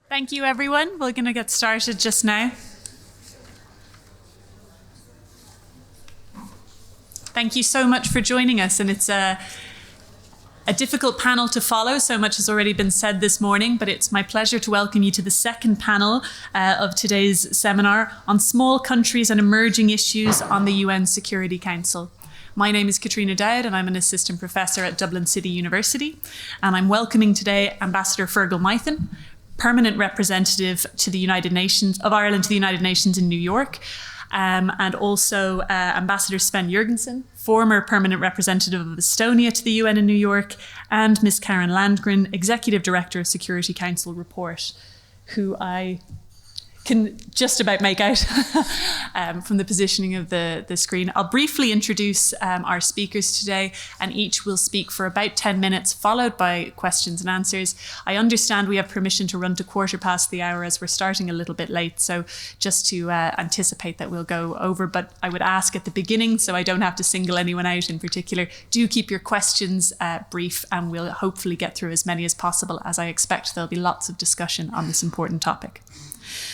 Thank you, everyone. We're going to get started just now. Thank you so much for joining us. And it's a difficult panel to follow. So much has already been said this morning, but it's my pleasure to welcome you to the second panel of today's seminar on small countries and emerging issues on the UN Security Council. My name is Katrina Dowd and I'm an assistant professor at Dublin City University. And I'm welcoming today Ambassador Fergal Mythen, permanent representative to the United Nations of Ireland to the United Nations in New York, and also Ambassador Sven Jurgensen, former permanent representative of Estonia to the UN in New York, and Ms. Karen Landgren, Executive Director of Security Council Report, who I can just about make out from the positioning of the screen. I'll briefly introduce our speakers today, and each will speak for about 10 minutes, followed by questions and answers. I understand we have permission to run to 1:15 as we're starting a little bit late, so just to anticipate that we'll go over, but I would ask at the beginning, so I don't have to single anyone out in particular, do keep your questions brief, and we'll hopefully get through as many as possible, as I expect there'll be lots of discussion on this important topic.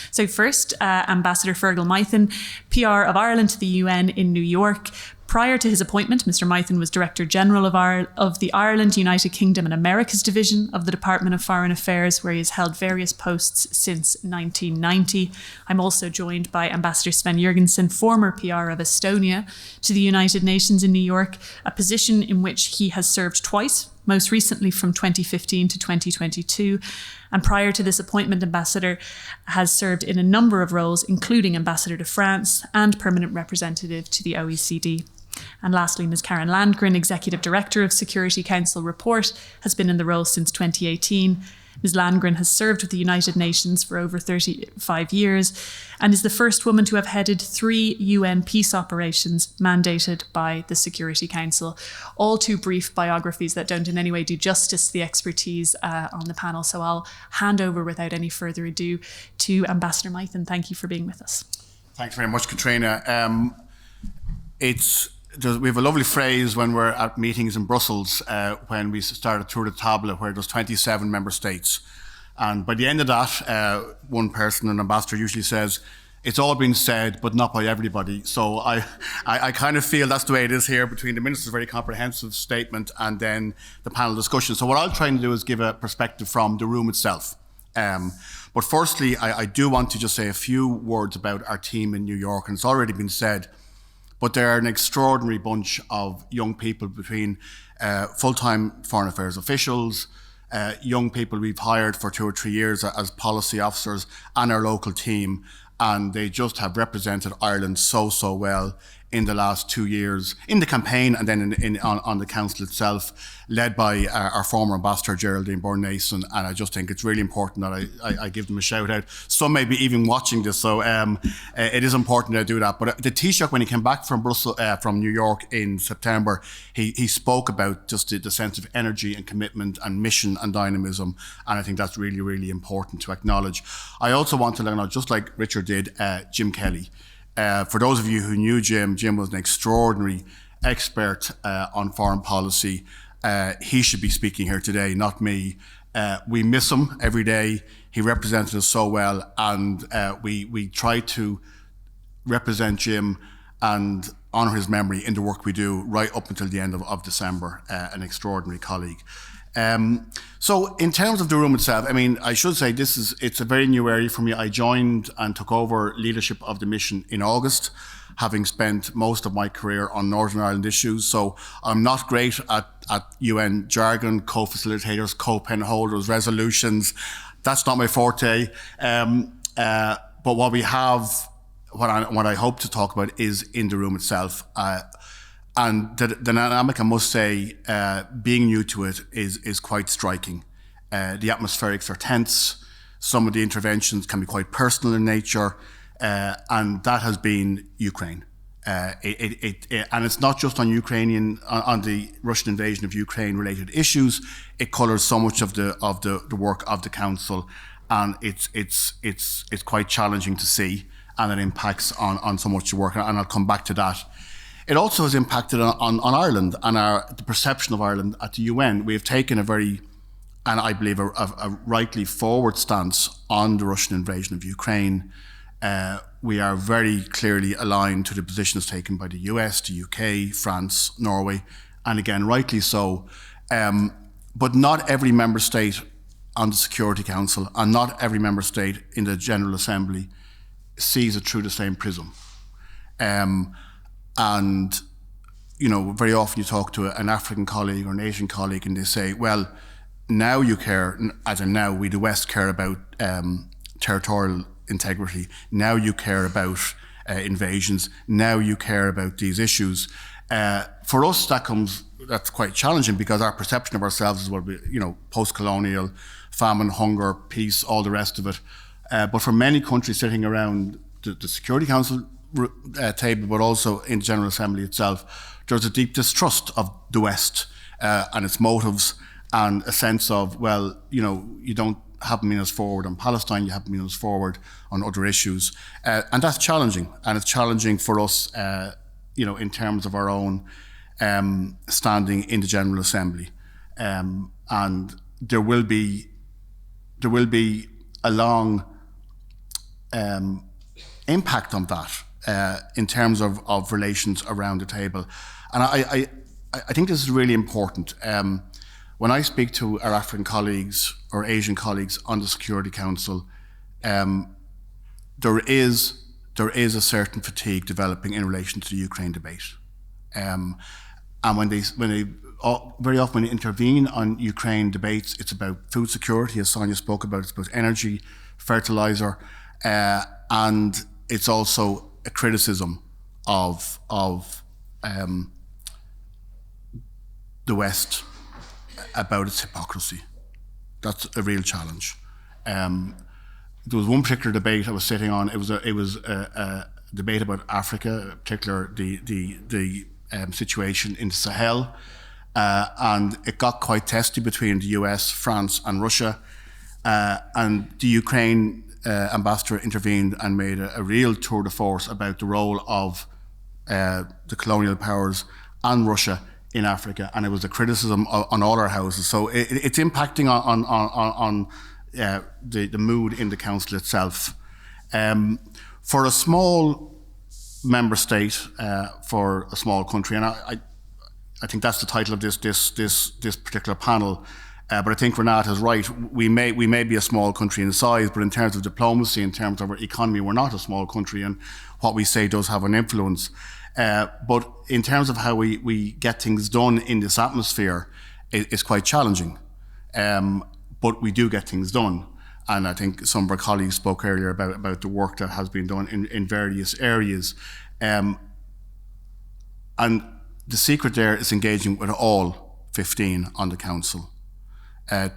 So first, Ambassador Fergal Mythen, PR of Ireland to the UN in New York. Prior to his appointment, Mr. Mythen was Director General of the Ireland, United Kingdom and Americas Division of the Department of Foreign Affairs, where he has held various posts since 1990. I'm also joined by Ambassador Sven Jurgensen, former PR of Estonia to the United Nations in New York, a position in which he has served twice, most recently from 2015 to 2022. And prior to this appointment, Ambassador has served in a number of roles, including Ambassador to France and Permanent Representative to the OECD. And lastly, Ms. Karen Landgren, Executive Director of Security Council Report, has been in the role since 2018. Ms. Landgren has served with the United Nations for over 35 years and is the first woman to have headed 3 UN peace operations mandated by the Security Council. All too brief biographies that don't in any way do justice to the expertise on the panel. So I'll hand over without any further ado to Ambassador Mythen. Thank you for being with us. Thanks very much, Katrina. We have a lovely phrase when we're at meetings in Brussels when we started Tour de Table, where there's 27 member states. And by the end of that, one person, an ambassador, usually says, it's all been said, but not by everybody. So I kind of feel that's the way it is here between the minister's very comprehensive statement and then the panel discussion. So what I'll try and do is give a perspective from the room itself. But firstly, I do want to just say a few words about our team in New York, and it's already been said. But they're an extraordinary bunch of young people between full-time foreign affairs officials, young people we've hired for 2 or 3 years as policy officers, and our local team. And they just have represented Ireland so well in the last 2 years, in the campaign and then on the council itself, led by our former ambassador, Geraldine Byrne-Nason. And I just think it's really important that I give them a shout out. Some may be even watching this, so it is important that I do that. But the Taoiseach, when he came back from from New York in September, he spoke about just the sense of energy and commitment and mission and dynamism. And I think that's really, really important to acknowledge. I also want to let you know, just like Richard did, Jim Kelly. For those of you who knew Jim was an extraordinary expert on foreign policy. He should be speaking here today, not me. We miss him every day. He represented us so well, and we try to represent Jim and honour his memory in the work we do right up until the end of December. An extraordinary colleague. So in terms of the room itself, I mean, I should say it's a very new area for me. I joined and took over leadership of the mission in August, having spent most of my career on Northern Ireland issues. So I'm not great at UN jargon, co-facilitators, co-pen holders, resolutions. That's not my forte. But what we have, what I hope to talk about is in the room itself. And the dynamic, I must say, being new to it is quite striking. The atmospherics are tense. Some of the interventions can be quite personal in nature. And that has been Ukraine. And it's not just on on the Russian invasion of Ukraine related issues. It colours so much of the work of the council, and it's quite challenging to see, and it impacts on so much of work. And I'll come back to that. It also has impacted on Ireland and the perception of Ireland at the UN. We have taken a very and I believe a rightly forward stance on the Russian invasion of Ukraine. We are very clearly aligned to the positions taken by the US, the UK, France, Norway, and again, rightly so. But not every member state on the Security Council and not every member state in the General Assembly sees it through the same prism. And, you know, very often you talk to an African colleague or an Asian colleague and they say, well, now you care, as in now we the West care about territorial integrity. Now you care about invasions. Now you care about these issues. For us, that's quite challenging because our perception of ourselves is, well, you know, post-colonial, famine, hunger, peace, all the rest of it. But for many countries sitting around the Security Council table, but also in the General Assembly itself, there's a deep distrust of the West and its motives, and a sense of, well, you know, you haven't been as forward on Palestine, you haven't been as forward on other issues. And that's challenging. And it's challenging for us, you know, in terms of our own standing in the General Assembly. And there will be a long impact on that in terms of relations around the table. And I think this is really important. When I speak to our African colleagues or Asian colleagues on the Security Council, there is a certain fatigue developing in relation to the Ukraine debate. And when they very often when they intervene on Ukraine debates, it's about food security, as Sonia spoke about. It's about energy, fertilizer, and it's also a criticism of the West about its hypocrisy. That's a real challenge. There was one particular debate I was sitting on. It was a debate about Africa, in particular the situation in the Sahel, and it got quite testy between the US, France, and Russia. And the Ukraine ambassador intervened and made a real tour de force about the role of the colonial powers and Russia in Africa, and it was a criticism on all our houses. So it's impacting on the mood in the council itself. For a small member state, for a small country, and I think that's the title of this particular panel. But I think Renata is right. We may be a small country in size, but in terms of diplomacy, in terms of our economy, we're not a small country, and what we say does have an influence. But in terms of how we get things done in this atmosphere, it's quite challenging. But we do get things done. And I think some of our colleagues spoke earlier about the work that has been done in various areas. And the secret there is engaging with all 15 on the council. I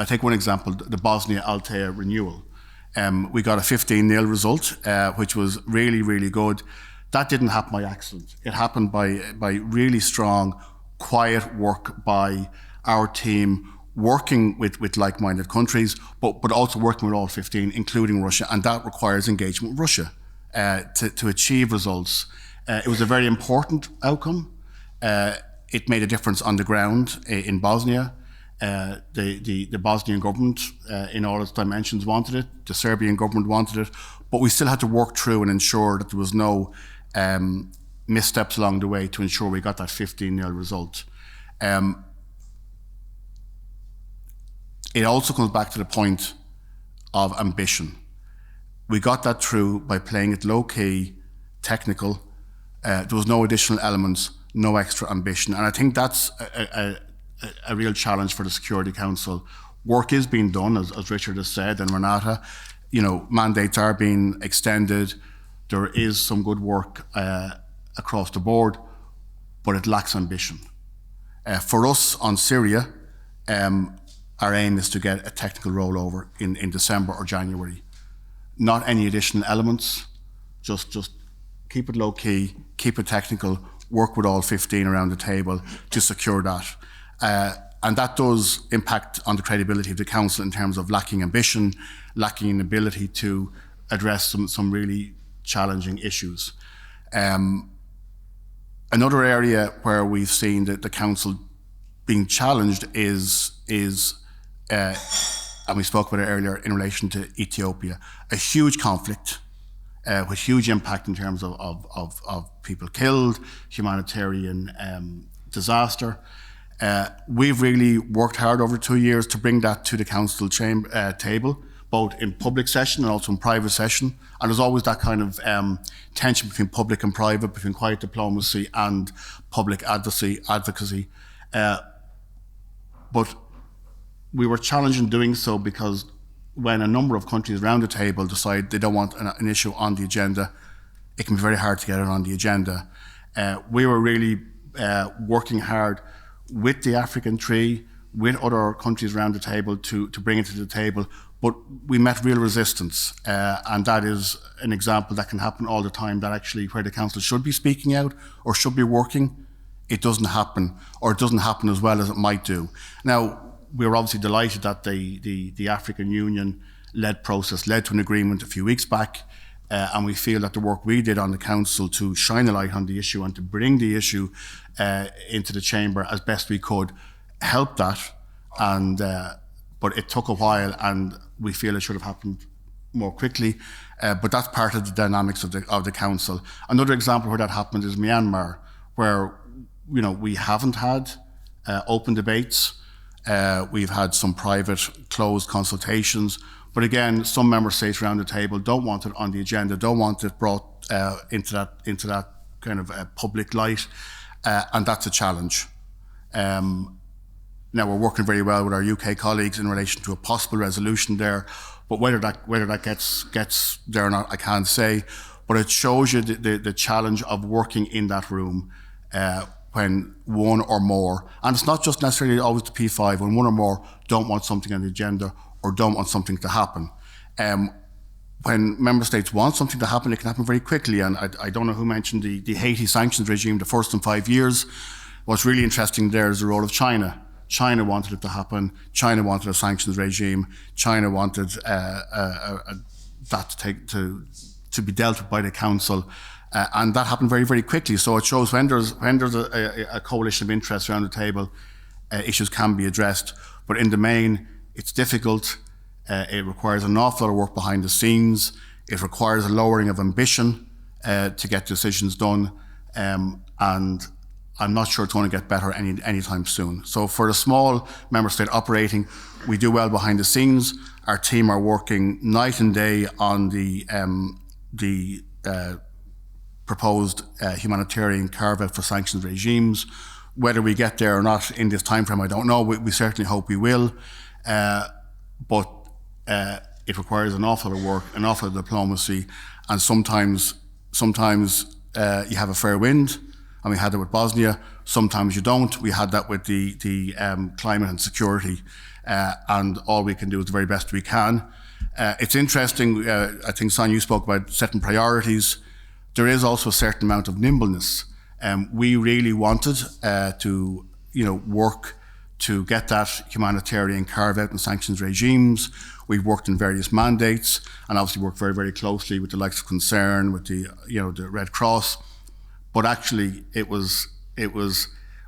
take one example, the Bosnia-Altea renewal. We got a 15-0 result, which was really, really good. That didn't happen by accident. It happened by really strong, quiet work by our team, working with like-minded countries, but also working with all 15, including Russia, and that requires engagement with Russia to achieve results. It was a very important outcome. It made a difference on the ground in Bosnia. The Bosnian government, in all its dimensions, wanted it. The Serbian government wanted it, but we still had to work through and ensure that there was no missteps along the way to ensure we got that 15-0 result. It also comes back to the point of ambition. We got that through by playing it low-key, technical. There was no additional elements, no extra ambition, and I think that's a real challenge for the Security Council. Work is being done, as Richard has said, and Renata. You know, mandates are being extended. There is some good work across the board, but it lacks ambition. For us on Syria, our aim is to get a technical rollover in December or January. Not any additional elements, just keep it low key, keep it technical, work with all 15 around the table to secure that. And that does impact on the credibility of the council in terms of lacking ambition, lacking an ability to address some really challenging issues. Another area where we've seen that the council being challenged is and we spoke about it earlier in relation to Ethiopia, a huge conflict with huge impact in terms of people killed, humanitarian disaster. We've really worked hard over 2 years to bring that to the council table, both in public session and also in private session. And there's always that kind of tension between public and private, between quiet diplomacy and public advocacy. But we were challenged in doing so because when a number of countries around the table decide they don't want an issue on the agenda, it can be very hard to get it on the agenda. We were really working hard with the African tree, with other countries around the table to bring it to the table, but we met real resistance. And that is an example that can happen all the time, that actually where the council should be speaking out or should be working, it doesn't happen, or it doesn't happen as well as it might do. Now, we were obviously delighted that the African Union led process led to an agreement a few weeks back, and we feel that the work we did on the council to shine a light on the issue and to bring the issue into the chamber as best we could helped that. And but it took a while, and we feel it should have happened more quickly. But that's part of the dynamics of the council. Another example where that happened is Myanmar, where we haven't had open debates. We've had some private, closed consultations. But again, some member states around the table don't want it on the agenda, don't want it brought into that kind of public light, and that's a challenge. Now we're working very well with our UK colleagues in relation to a possible resolution there, but whether that gets there or not, I can't say. But it shows you the challenge of working in that room when one or more, and it's not just necessarily always the P5, when one or more don't want something on the agenda or don't want something to happen. When member states want something to happen, it can happen very quickly. And I don't know who mentioned the Haiti sanctions regime, the first in 5 years. What's really interesting there is the role of China. China wanted it to happen. China wanted a sanctions regime. China wanted that to be dealt with by the council. And that happened very, very quickly. So it shows when there's a coalition of interests around the table, issues can be addressed. But in the main, it's difficult. It requires an awful lot of work behind the scenes. It requires a lowering of ambition to get decisions done. And I'm not sure it's going to get better anytime soon. So for a small member state operating, we do well behind the scenes. Our team are working night and day on the proposed humanitarian carve-out for sanctions regimes. Whether we get there or not in this time frame, I don't know. We certainly hope we will. But it requires an awful lot of work, an awful lot of diplomacy, and sometimes you have a fair wind, and we had that with Bosnia. Sometimes you don't. We had that with the climate and security, and all we can do is the very best we can. It's interesting. I think, Sonia, you spoke about setting priorities. There is also a certain amount of nimbleness. We really wanted to work to get that humanitarian carve-out and sanctions regimes. We've worked in various mandates, and obviously worked very, very closely with the likes of Concern, with the Red Cross. But actually,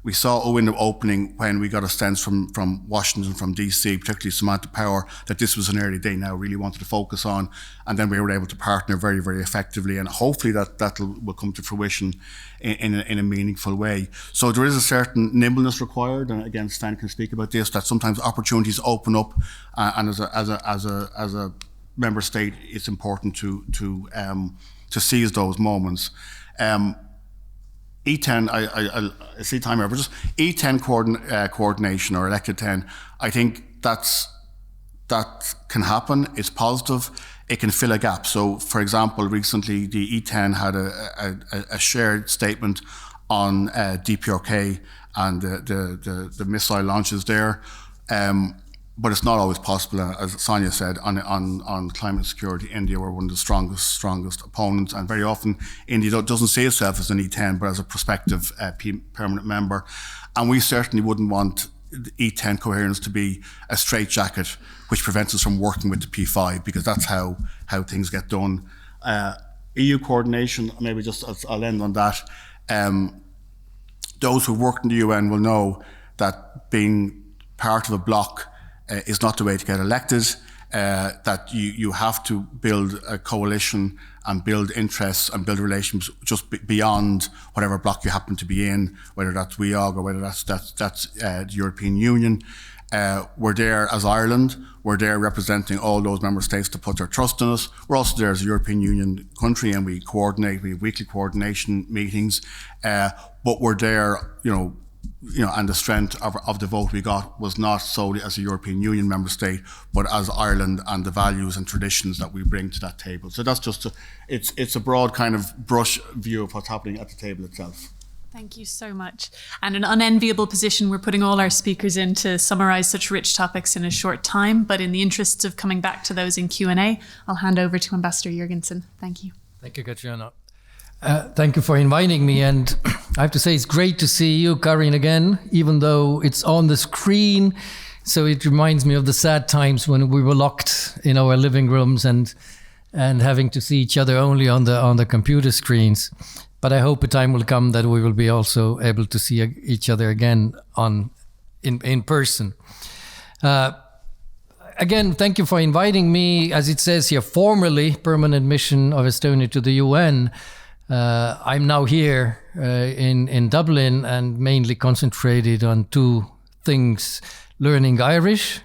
we saw a window opening when we got a sense from Washington, from DC, particularly Samantha Power, that this was an area they now really wanted to focus on. And then we were able to partner very, very effectively, and hopefully that will come to fruition in a meaningful way. So there is a certain nimbleness required, and again, Stan can speak about this, that sometimes opportunities open up, and as a member state, it's important to seize those moments. E10, I see time over, just E10 coordination or elected 10, I think that can happen. It's positive. It can fill a gap. So, for example, recently the E10 had a shared statement on DPRK and the missile launches there. But it's not always possible, as Sonia said, on climate security. India were one of the strongest opponents, and very often India doesn't see itself as an E10, but as a prospective permanent member. And we certainly wouldn't want E10 coherence to be a straitjacket which prevents us from working with the P5, because that's how things get done. EU coordination, maybe just I'll end on that. Those who work in the UN will know that being part of a bloc is not the way to get elected, that you have to build a coalition and build interests and build relations just beyond whatever bloc you happen to be in, whether that's WEOG or whether that's the European Union. We're there as Ireland. We're there representing all those member states to put their trust in us. We're also there as a European Union country, and we coordinate. We have weekly coordination meetings. But we're there, and the strength of the vote we got was not solely as a European Union member state, but as Ireland and the values and traditions that we bring to that table. So that's just it's a broad kind of brush view of what's happening at the table itself. Thank you so much. And an unenviable position we're putting all our speakers in to summarise such rich topics in a short time. But in the interests of coming back to those in Q&A, I'll hand over to Ambassador Jurgensen. Thank you. Thank you, Katrina. Thank you for inviting me. And I have to say, it's great to see you, Karin, again, even though it's on the screen. So it reminds me of the sad times when we were locked in our living rooms and having to see each other only on the computer screens. But I hope a time will come that we will be also able to see each other again in person. Again, thank you for inviting me. As it says here, formerly permanent mission of Estonia to the UN. I'm now here in Dublin and mainly concentrated on two things: learning Irish,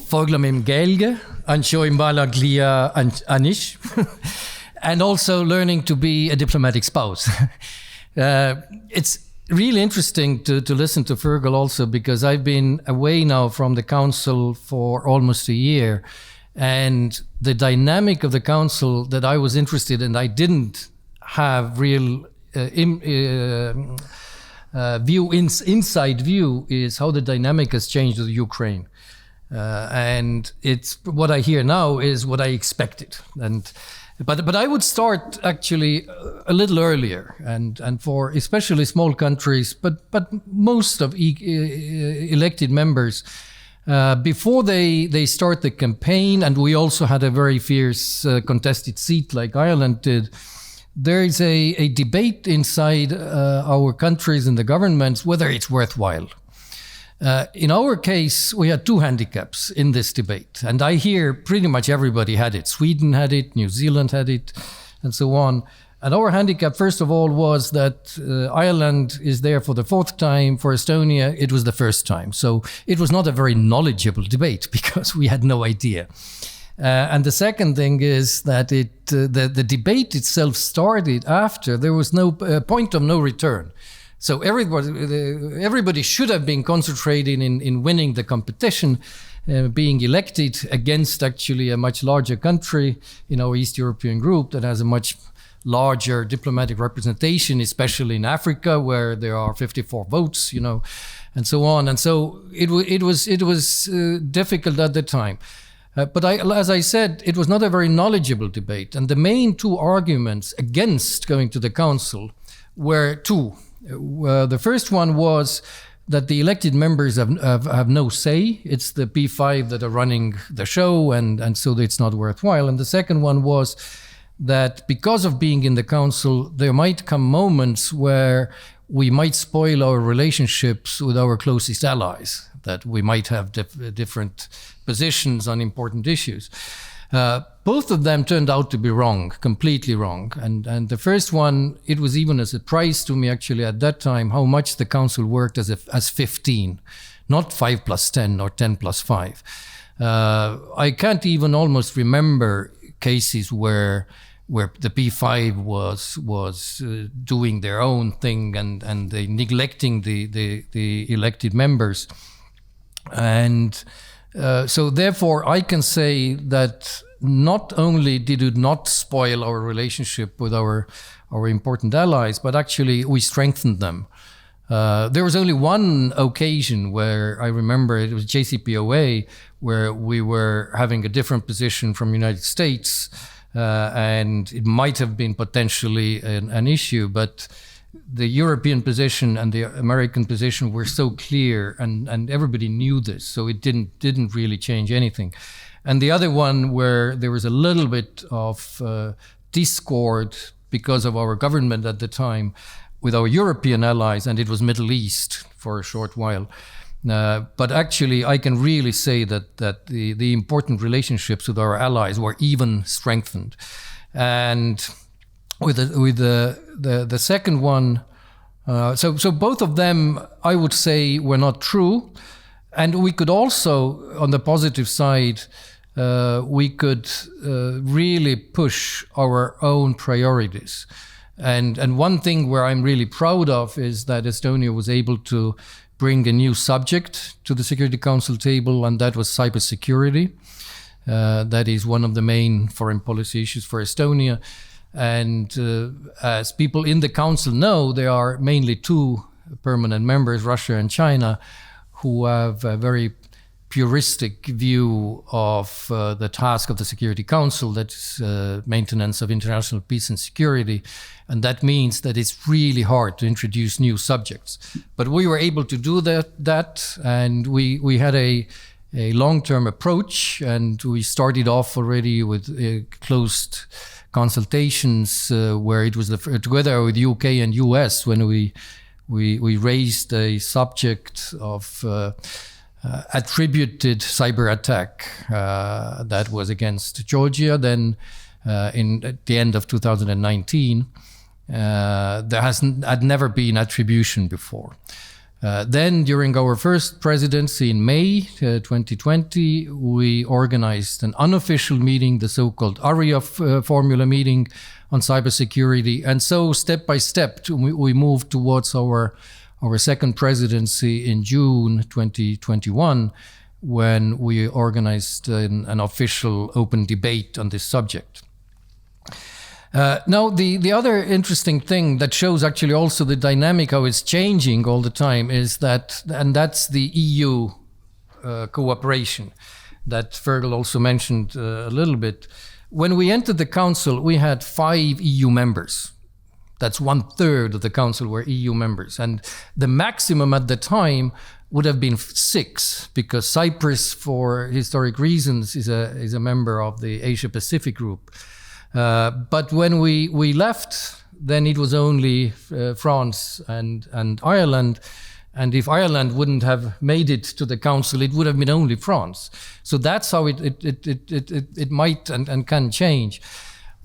Foglamim Gelge, Anshoim Balaglia Anish. And also learning to be a diplomatic spouse. It's really interesting to listen to Fergal also, because I've been away now from the council for almost a year. And the dynamic of the council that I was interested in, I didn't have real inside view, is how the dynamic has changed with Ukraine. And it's what I hear now is what I expected. But I would start actually a little earlier, and for especially small countries, but most of elected members, before they start the campaign, and we also had a very fierce contested seat like Ireland did. There is a debate inside our countries and the governments whether it's worthwhile. In our case, we had two handicaps in this debate, and I hear pretty much everybody had it. Sweden had it, New Zealand had it, and so on. And our handicap, first of all, was that Ireland is there for the fourth time. For Estonia, it was the first time. So it was not a very knowledgeable debate because we had no idea. And the second thing is that the debate itself started after there was no point of no return. So everybody should have been concentrating in winning the competition, being elected against actually a much larger country in our East European group that has a much larger diplomatic representation, especially in Africa, where there are 54 votes, and so on. And so it was difficult at the time. But as I said, it was not a very knowledgeable debate. And the main two arguments against going to the council were two. The first one was that the elected members have no say. It's the P5 that are running the show, and so it's not worthwhile. And the second one was that because of being in the council, there might come moments where we might spoil our relationships with our closest allies, that we might have different positions on important issues. Both of them turned out to be wrong, completely wrong. And the first one, it was even a surprise to me actually at that time how much the council worked as 15, not 5 plus 10 or 10 plus 5. I can't even almost remember cases where the P5 was doing their own thing and they neglecting the elected members. And so therefore I can say that not only did it not spoil our relationship with our important allies, but actually we strengthened them. There was only one occasion where I remember it was JCPOA, where we were having a different position from the United States, and it might have been potentially an issue, but the European position and the American position were so clear, and everybody knew this, so it didn't really change anything. And the other one where there was a little bit of discord because of our government at the time with our European allies, and it was Middle East for a short while. But actually, I can really say that the important relationships with our allies were even strengthened. And with the second one, so both of them, I would say, were not true. And we could also, on the positive side, we could really push our own priorities. And one thing where I'm really proud of is that Estonia was able to bring a new subject to the Security Council table, and that was cybersecurity. That is one of the main foreign policy issues for Estonia. And as people in the council know, there are mainly two permanent members, Russia and China, who have a very puristic view of the task of the Security Council, that's maintenance of international peace and security. And that means that it's really hard to introduce new subjects. But we were able to do that and we had a long-term approach, and we started off already with closed consultations where it was together with UK and US when we raised a subject of attributed cyber attack that was against Georgia. Then at the end of 2019, there had never been attribution before. Then during our first presidency in May 2020, we organized an unofficial meeting, the so-called ARIA formula meeting on cybersecurity. And so step by step, we moved towards our second presidency in June 2021, when we organized an official open debate on this subject. Now, the other interesting thing that shows actually also the dynamic, how it's changing all the time, is that's the EU cooperation that Fergal also mentioned a little bit. When we entered the council, we had 5 EU members. That's 1/3 of the council were EU members. And the maximum at the time would have been 6, because Cyprus, for historic reasons, is a member of the Asia-Pacific group. But when we left, then it was only France and Ireland. And if Ireland wouldn't have made it to the council, it would have been only France. So that's how it might and can change.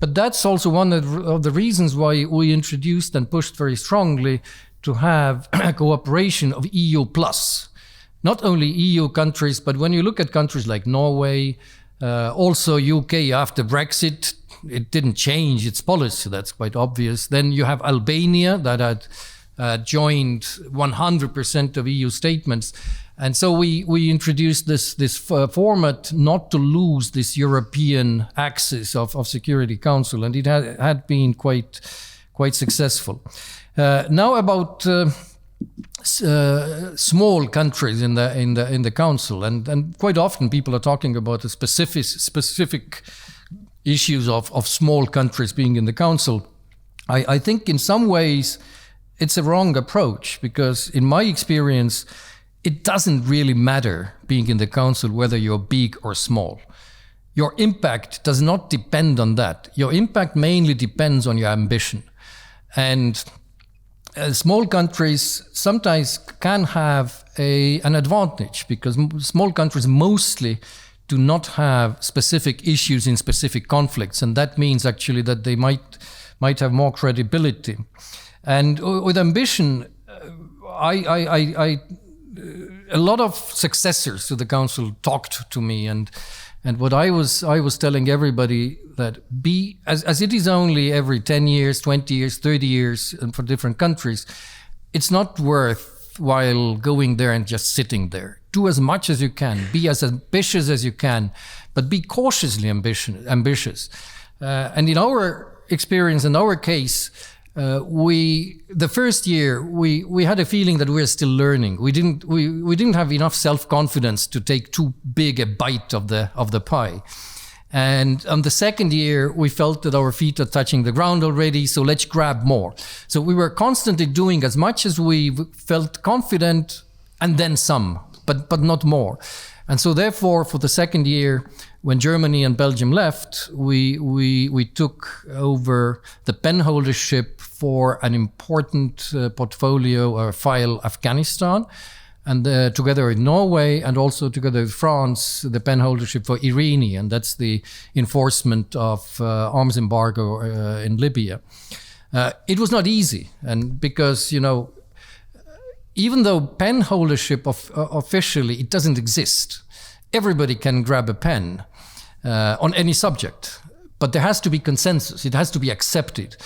But that's also one of the reasons why we introduced and pushed very strongly to have a cooperation of EU plus. Not only EU countries, but when you look at countries like Norway, also UK after Brexit, it didn't change its policy, that's quite obvious. Then you have Albania that had joined 100% of EU statements. And so we introduced this format not to lose this European axis of Security Council, and it had been quite successful. Now about small countries in the council, and quite often people are talking about the specific issues of small countries being in the council. I think in some ways it's a wrong approach, because in my experience, it doesn't really matter being in the council whether you're big or small. Your impact does not depend on that. Your impact mainly depends on your ambition. And small countries sometimes can have an advantage, because small countries mostly do not have specific issues in specific conflicts. And that means actually that they might have more credibility. And with ambition, a lot of successors to the council talked to me, and what I was telling everybody, that as it is only every 10 years, 20 years, 30 years, and for different countries, it's not worthwhile going there and just sitting there. Do as much as you can, be as ambitious as you can, but be cautiously ambitious. And in our experience, in our case, the first year we had a feeling that we were still learning. We didn't have enough self-confidence to take too big a bite of the pie. And on the second year, we felt that our feet are touching the ground already, so let's grab more. So we were constantly doing as much as we felt confident, and then some, but not more. And so therefore, for the second year, when Germany and Belgium left, we took over the penholdership for an important portfolio or file, Afghanistan. and together with Norway and also together with France, the pen holdership for Irini, and that's the enforcement of arms embargo in Libya. It was not easy, and because, even though pen holdership officially, it doesn't exist. Everybody can grab a pen on any subject, but there has to be consensus. It has to be accepted.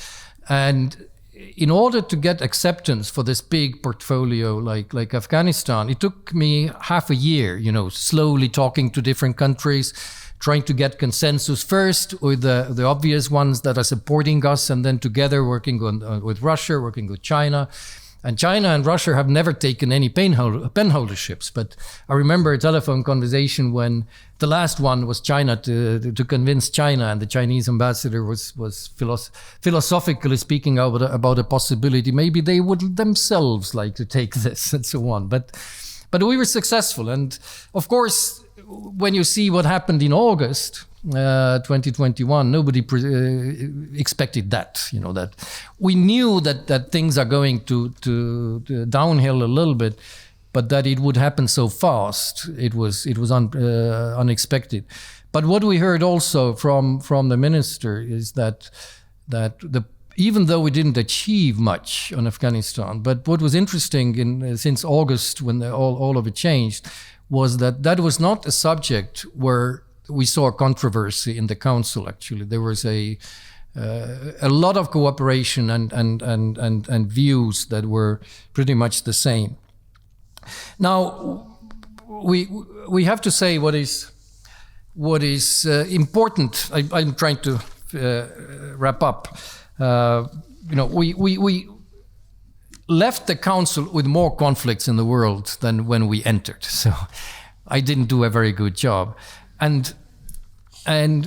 And in order to get acceptance for this big portfolio like Afghanistan, it took me half a year, slowly talking to different countries, trying to get consensus first with the obvious ones that are supporting us, and then together working with Russia, working with China. And China and Russia have never taken any pen holderships. But I remember a telephone conversation when the last one was China to convince China, and the Chinese ambassador was philosophically speaking about a possibility. Maybe they would themselves like to take this and so on. But we were successful. And of course, when you see what happened in August 2021, nobody expected that. That we knew that things are going to downhill a little bit, but that it would happen so fast, it was unexpected. But what we heard also from the minister is that even though we didn't achieve much on Afghanistan, but what was interesting since August, when all of it changed, was that was not a subject where we saw a controversy in the council. Actually, there was a lot of cooperation and views that were pretty much the same. Now, we have to say what is important. I'm trying to wrap up. We left the council with more conflicts in the world than when we entered. So I didn't do a very good job. And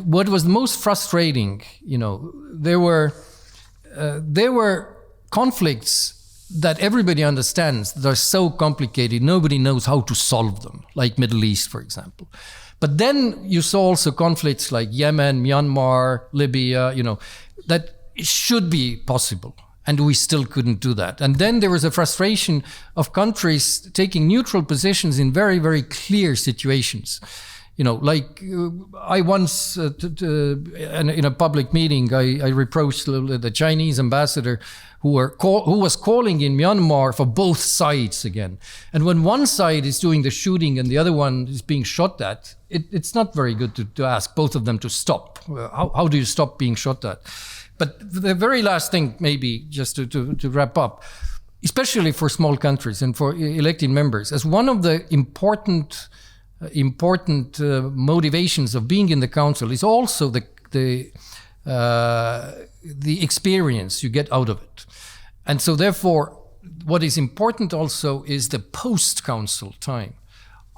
what was the most frustrating, there were conflicts that everybody understands that are so complicated, nobody knows how to solve them, like Middle East, for example. But then you saw also conflicts like Yemen, Myanmar, Libya, that should be possible. And we still couldn't do that. And then there was a frustration of countries taking neutral positions in very, very clear situations. I once, in a public meeting, I reproached the Chinese ambassador who was calling in Myanmar for both sides again. And when one side is doing the shooting and the other one is being shot at, it's not very good to ask both of them to stop. How do you stop being shot at? But the very last thing, maybe just to wrap up, especially for small countries and for elected members, as one of the important motivations of being in the council is also the experience you get out of it. And so therefore, what is important also is the post-council time.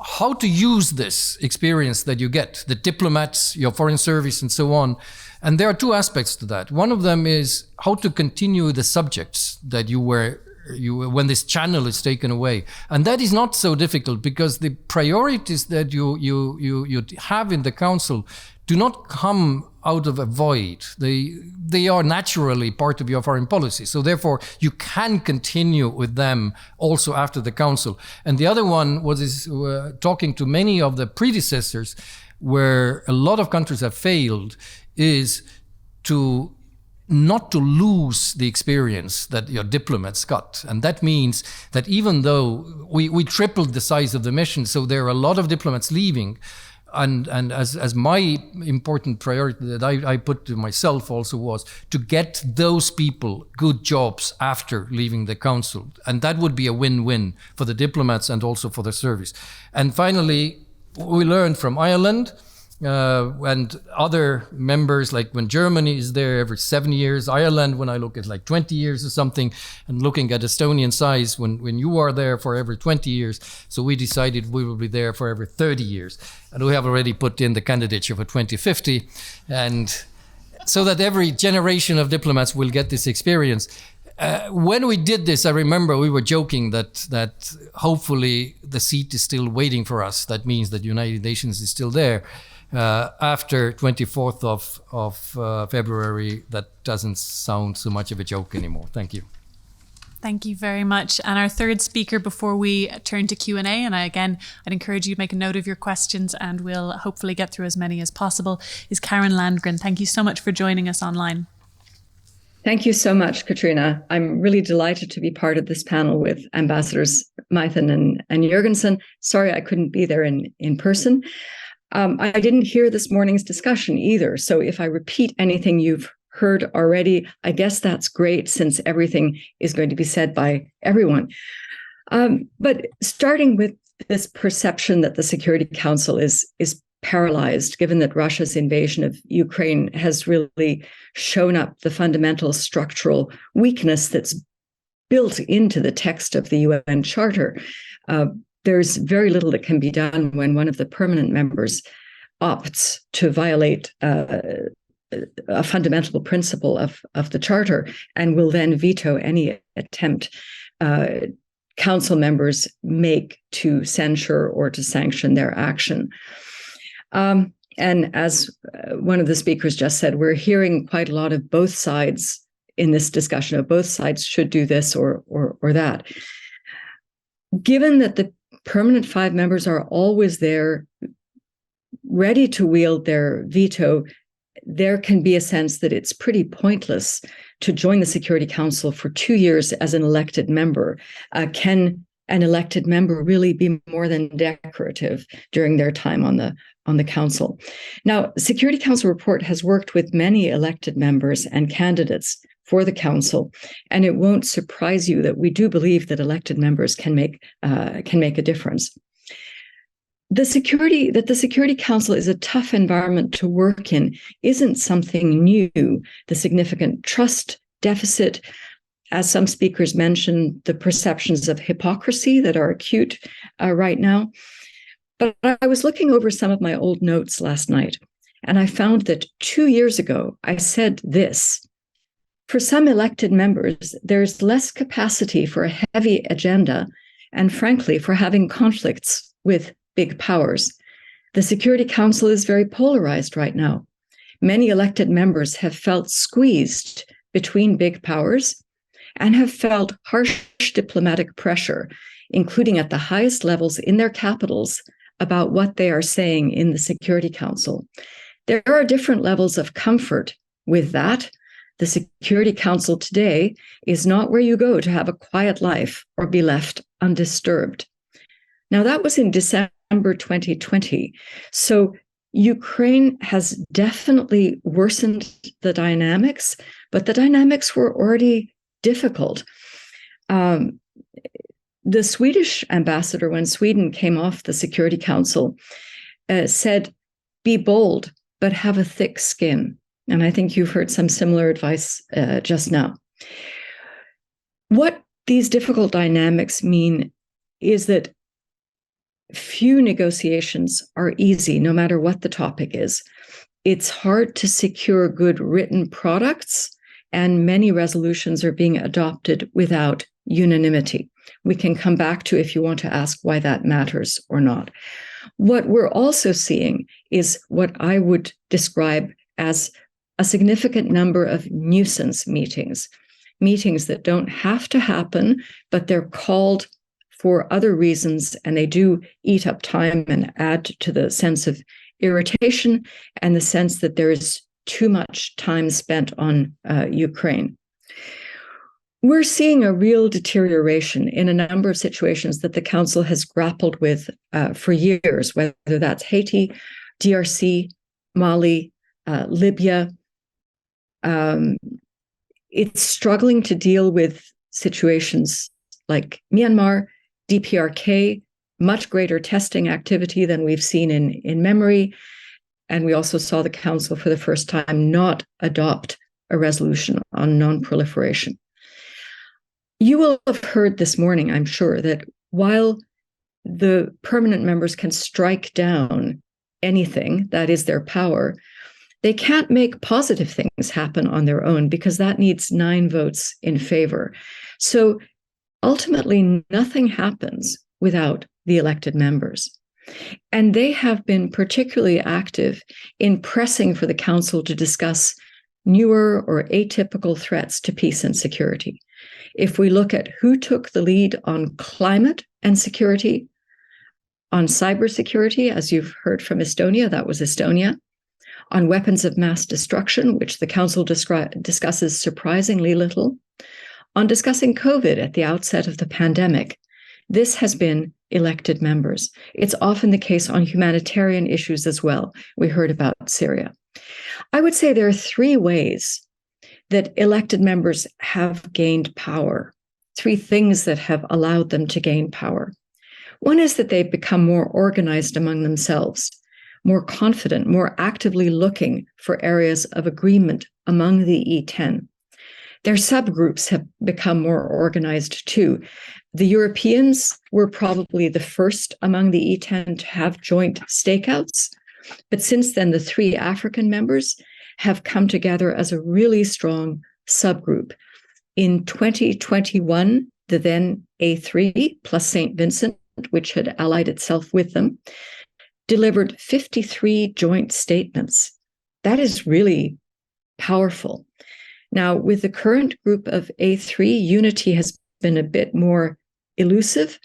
How to use this experience that you get, the diplomats, your foreign service, and so on. And there are two aspects to that. One of them is how to continue the subjects that when this channel is taken away. And that is not so difficult because the priorities that you have in the council do not come out of a void. They are naturally part of your foreign policy. So therefore, you can continue with them also after the council. And the other one was talking to many of the predecessors where a lot of countries have failed is not to lose the experience that your diplomats got. And that means that even though we tripled the size of the mission, so there are a lot of diplomats leaving, and as my important priority that I put to myself also was to get those people good jobs after leaving the council. And that would be a win-win for the diplomats and also for the service. And finally, we learned from Ireland, and other members, like when Germany is there every 7 years, Ireland, when I look at like 20 years or something, and looking at Estonian size, when you are there for every 20 years. So we decided we will be there for every 30 years. And we have already put in the candidature for 2050. And so that every generation of diplomats will get this experience. When we did this, I remember we were joking that hopefully the seat is still waiting for us. That means that United Nations is still there. After 24th of February, that doesn't sound so much of a joke anymore. Thank you. Thank you very much. And our third speaker before we turn to Q&A, and I'd encourage you to make a note of your questions and we'll hopefully get through as many as possible, is Karen Landgren. Thank you so much for joining us online. Thank you so much, Katrina. I'm really delighted to be part of this panel with Ambassadors Meithen and Jurgensen. Sorry I couldn't be there in person. I didn't hear this morning's discussion either, so if I repeat anything you've heard already, I guess that's great since everything is going to be said by everyone. But starting with this perception that the Security Council is paralyzed, given that Russia's invasion of Ukraine has really shown up the fundamental structural weakness that's built into the text of the UN Charter. There's very little that can be done when one of the permanent members opts to violate a fundamental principle of the Charter and will then veto any attempt council members make to censure or to sanction their action. And as one of the speakers just said, we're hearing quite a lot of both sides in this discussion of both sides should do this or that. Given that the permanent 5 members are always there, ready to wield their veto, there can be a sense that it's pretty pointless to join the Security Council for 2 years as an elected member. Can an elected member really be more than decorative during their time on the council? Now, the Security Council report has worked with many elected members and candidates for the council, and it won't surprise you that we do believe that elected members can make a difference. The Security Council is a tough environment to work in isn't something new. The significant trust deficit, as some speakers mentioned, the perceptions of hypocrisy that are acute right now. But I was looking over some of my old notes last night, and I found that 2 years ago, I said this: for some elected members, there's less capacity for a heavy agenda and, frankly, for having conflicts with big powers. The Security Council is very polarized right now. Many elected members have felt squeezed between big powers and have felt harsh diplomatic pressure, including at the highest levels in their capitals, about what they are saying in the Security Council. There are different levels of comfort with that. The Security Council today is not where you go to have a quiet life or be left undisturbed. Now, that was in December 2020. So Ukraine has definitely worsened the dynamics, but the dynamics were already difficult. The Swedish ambassador, when Sweden came off the Security Council, said, be bold, but have a thick skin. And I think you've heard some similar advice just now. What these difficult dynamics mean is that few negotiations are easy, no matter what the topic is. It's hard to secure good written products, and many resolutions are being adopted without unanimity. We can come back to if you want to ask why that matters or not. What we're also seeing is what I would describe as a significant number of nuisance meetings that don't have to happen, but they're called for other reasons, and they do eat up time and add to the sense of irritation and the sense that there is too much time spent on Ukraine. We're seeing a real deterioration in a number of situations that the Council has grappled with for years, whether that's Haiti, DRC, Mali, Libya. It's struggling to deal with situations like Myanmar, DPRK, much greater testing activity than we've seen in memory. And we also saw the Council for the first time not adopt a resolution on non-proliferation. You will have heard this morning, I'm sure, that while the permanent members can strike down anything, that is their power, they can't make positive things happen on their own because that needs 9 votes in favor. So ultimately, nothing happens without the elected members. And they have been particularly active in pressing for the Council to discuss newer or atypical threats to peace and security. If we look at who took the lead on climate and security, on cybersecurity, as you've heard from Estonia, that was Estonia, on weapons of mass destruction, which the Council discusses surprisingly little, on discussing COVID at the outset of the pandemic, this has been elected members. It's often the case on humanitarian issues as well. We heard about Syria. I would say there are three ways that elected members have gained power, three things that have allowed them to gain power. One is that they've become more organized among themselves, more confident, more actively looking for areas of agreement among the E10. Their subgroups have become more organized too. The Europeans were probably the first among the E10 to have joint stakeouts, but since then the three African members have come together as a really strong subgroup. In 2021, the then A3 plus St. Vincent, which had allied itself with them, delivered 53 joint statements. That is really powerful. Now, with the current group of A3, unity has been a bit more elusive,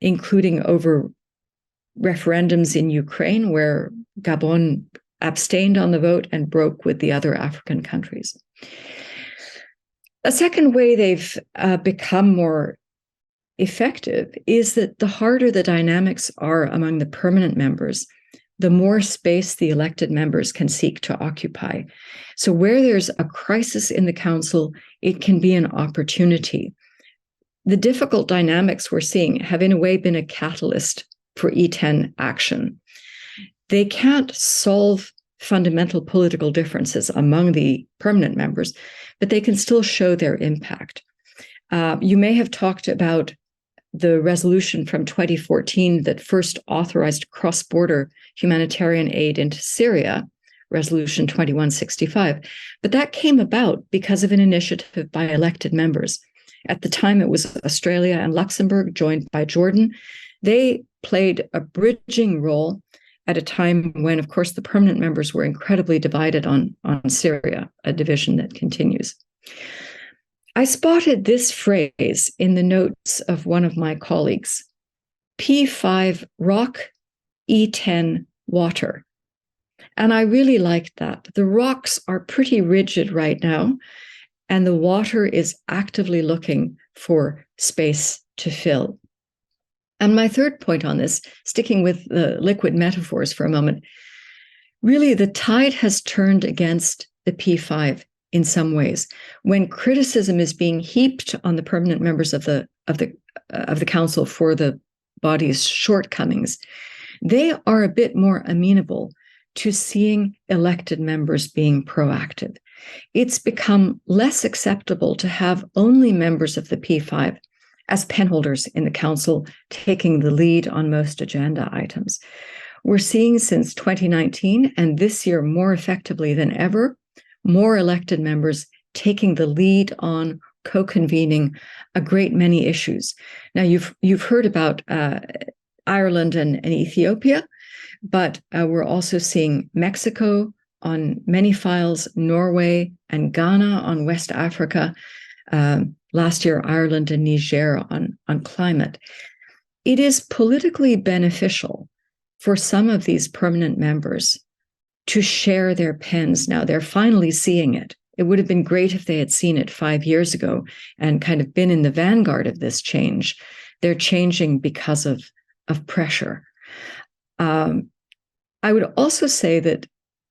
including over referendums in Ukraine, where Gabon abstained on the vote and broke with the other African countries. A second way they've become more effective is that the harder the dynamics are among the permanent members, the more space the elected members can seek to occupy. So where there's a crisis in the council, it can be an opportunity. The difficult dynamics we're seeing have in a way been a catalyst for E10 action. They can't solve fundamental political differences among the permanent members, but they can still show their impact. You may have talked about the resolution from 2014 that first authorized cross-border humanitarian aid into Syria, Resolution 2165. But that came about because of an initiative by elected members. At the time, it was Australia and Luxembourg, joined by Jordan. They played a bridging role at a time when, of course, the permanent members were incredibly divided on Syria, a division that continues. I spotted this phrase in the notes of one of my colleagues: P5 rock, E10 water. And I really liked that. The rocks are pretty rigid right now, and the water is actively looking for space to fill. And my third point on this, sticking with the liquid metaphors for a moment, really the tide has turned against the P5 in some ways. When criticism is being heaped on the permanent members of the council for the body's shortcomings, they are a bit more amenable to seeing elected members being proactive. It's become less acceptable to have only members of the P5 as penholders in the council taking the lead on most agenda items. We're seeing since 2019, and this year more effectively than ever, more elected members taking the lead on co-convening a great many issues. Now, you've heard about Ireland and Ethiopia, but we're also seeing Mexico on many files, Norway and Ghana on West Africa, last year Ireland and Niger on climate. It is politically beneficial for some of these permanent members to share their pens now. They're finally seeing it. It would have been great if they had seen it 5 years ago and kind of been in the vanguard of this change. They're changing because of pressure. I would also say that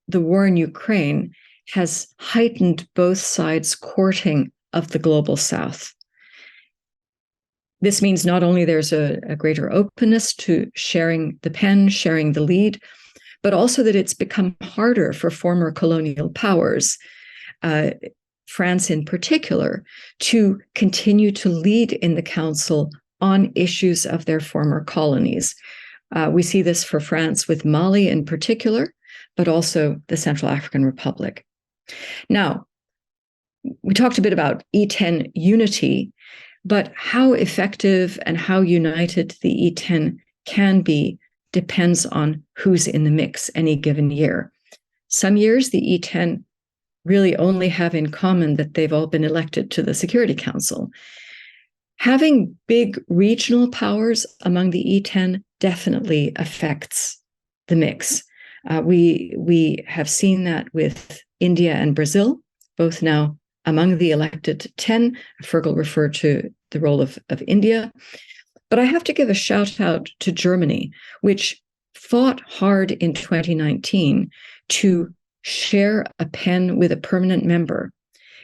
the war in Ukraine has heightened both sides' courting of the global South. This means not only there's a greater openness to sharing the pen, sharing the lead, but also that it's become harder for former colonial powers, France in particular, to continue to lead in the Council on issues of their former colonies. We see this for France with Mali in particular, but also the Central African Republic. Now, we talked a bit about E10 unity, but how effective and how united the E10 can be depends on who's in the mix any given year. Some years, the E10 really only have in common that they've all been elected to the Security Council. Having big regional powers among the E10 definitely affects the mix. We have seen that with India and Brazil, both now among the elected 10. Fergal referred to the role of India. But I have to give a shout out to Germany, which fought hard in 2019 to share a pen with a permanent member.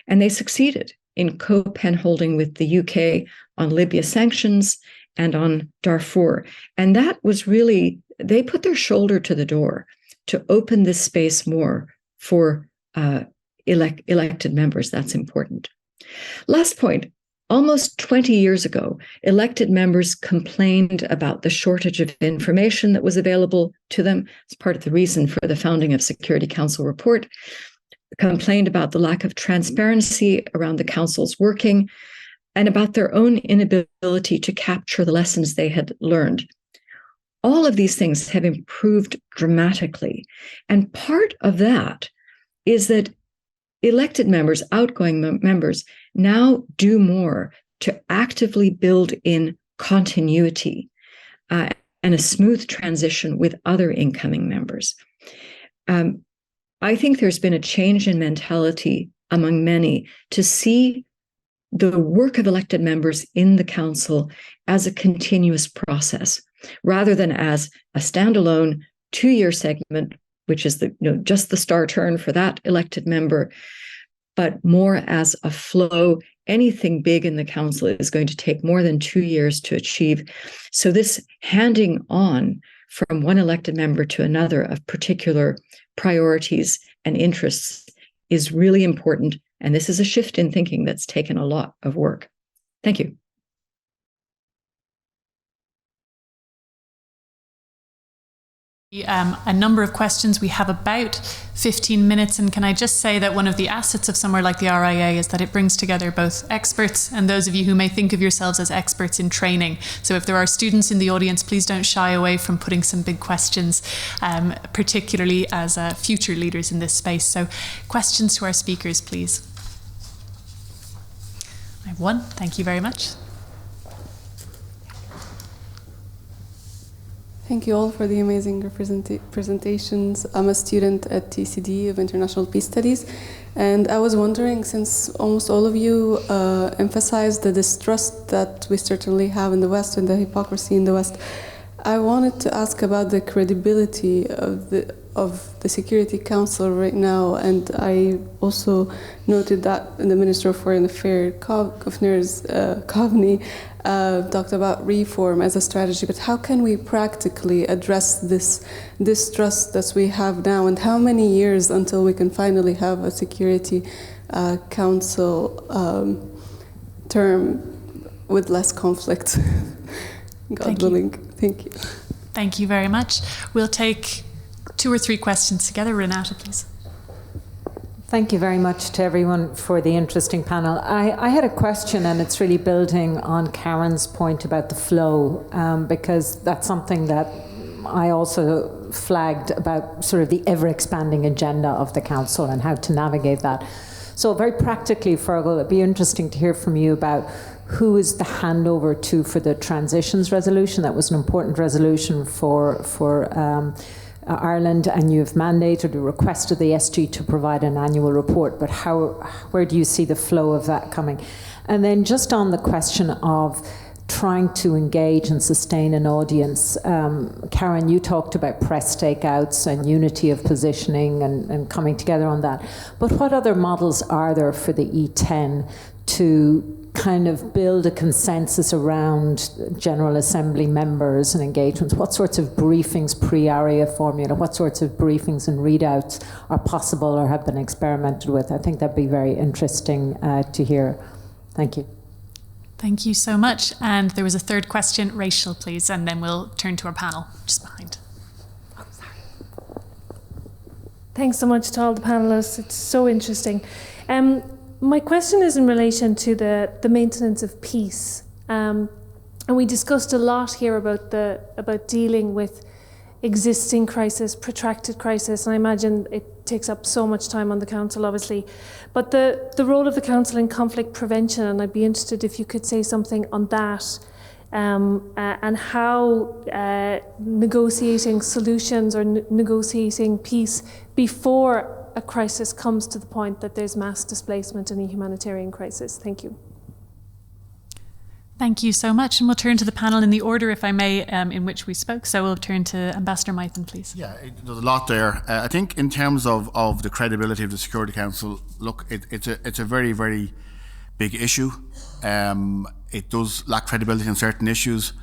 And they succeeded in co-pen holding with the UK on Libya sanctions and on Darfur. And that was really, they put their shoulder to the door to open this space more for elected members. That's important. Last point. Almost 20 years ago, elected members complained about the shortage of information that was available to them. It's part of the reason for the founding of Security Council report. Complained about the lack of transparency around the council's working and about their own inability to capture the lessons they had learned. All of these things have improved dramatically. And part of that is that elected members, outgoing members, now do more to actively build in continuity and a smooth transition with other incoming members. I think there's been a change in mentality among many to see the work of elected members in the council as a continuous process, rather than as a standalone 2-year segment, which is just the star turn for that elected member, but more as a flow. Anything big in the council is going to take more than 2 years to achieve. So this handing on from one elected member to another of particular priorities and interests is really important. And this is a shift in thinking that's taken a lot of work. Thank you. A number of questions. We have about 15 minutes, and can I just say that one of the assets of somewhere like the RIA is that it brings together both experts and those of you who may think of yourselves as experts in training. So if there are students in the audience, please don't shy away from putting some big questions, particularly as future leaders in this space. So questions to our speakers, please. I have one. Thank you very much. Thank you all for the amazing presentations. I'm a student at TCD of International Peace Studies, and I was wondering, since almost all of you emphasized the distrust that we certainly have in the West and the hypocrisy in the West, I wanted to ask about the credibility of the Security Council right now. And I also noted that the Minister of Foreign Affairs, Coveney, talked about reform as a strategy, but how can we practically address this distrust that we have now, and how many years until we can finally have a Security Council term with less conflict? God willing. Thank you. Thank you very much. We'll take 2 or 3 questions together. Renata, please. Thank you very much to everyone for the interesting panel. I had a question, and it's really building on Karen's point about the flow, because that's something that I also flagged about, sort of the ever-expanding agenda of the Council and how to navigate that. So very practically, Fergal, it'd be interesting to hear from you about who is the handover to for the transitions resolution. That was an important resolution for Ireland, and you've mandated or requested the SG to provide an annual report, but where do you see the flow of that coming? And then just on the question of trying to engage and sustain an audience, Karen, you talked about press stakeouts and unity of positioning and coming together on that, but what other models are there for the E10 to kind of build a consensus around General Assembly members and engagements? What sorts of briefings pre-ARIA formula, what sorts of briefings and readouts are possible or have been experimented with? I think that'd be very interesting to hear. Thank you. Thank you so much. And there was a third question. Rachel, please, and then we'll turn to our panel just behind. Oh, sorry. Thanks so much to all the panelists. It's so interesting. My question is in relation to the maintenance of peace, and we discussed a lot here about dealing with existing crisis, protracted crisis, and I imagine it takes up so much time on the Council, obviously. But the role of the Council in conflict prevention, and I'd be interested if you could say something on that, and how negotiating solutions or negotiating peace before a crisis comes to the point that there's mass displacement and a humanitarian crisis. Thank you. Thank you so much. And we'll turn to the panel in the order, if I may, in which we spoke. So we'll turn to Ambassador Mython, please. Yeah, there's a lot there. I think in terms of the credibility of the Security Council, look, it's a very, very big issue. It does lack credibility on certain issues.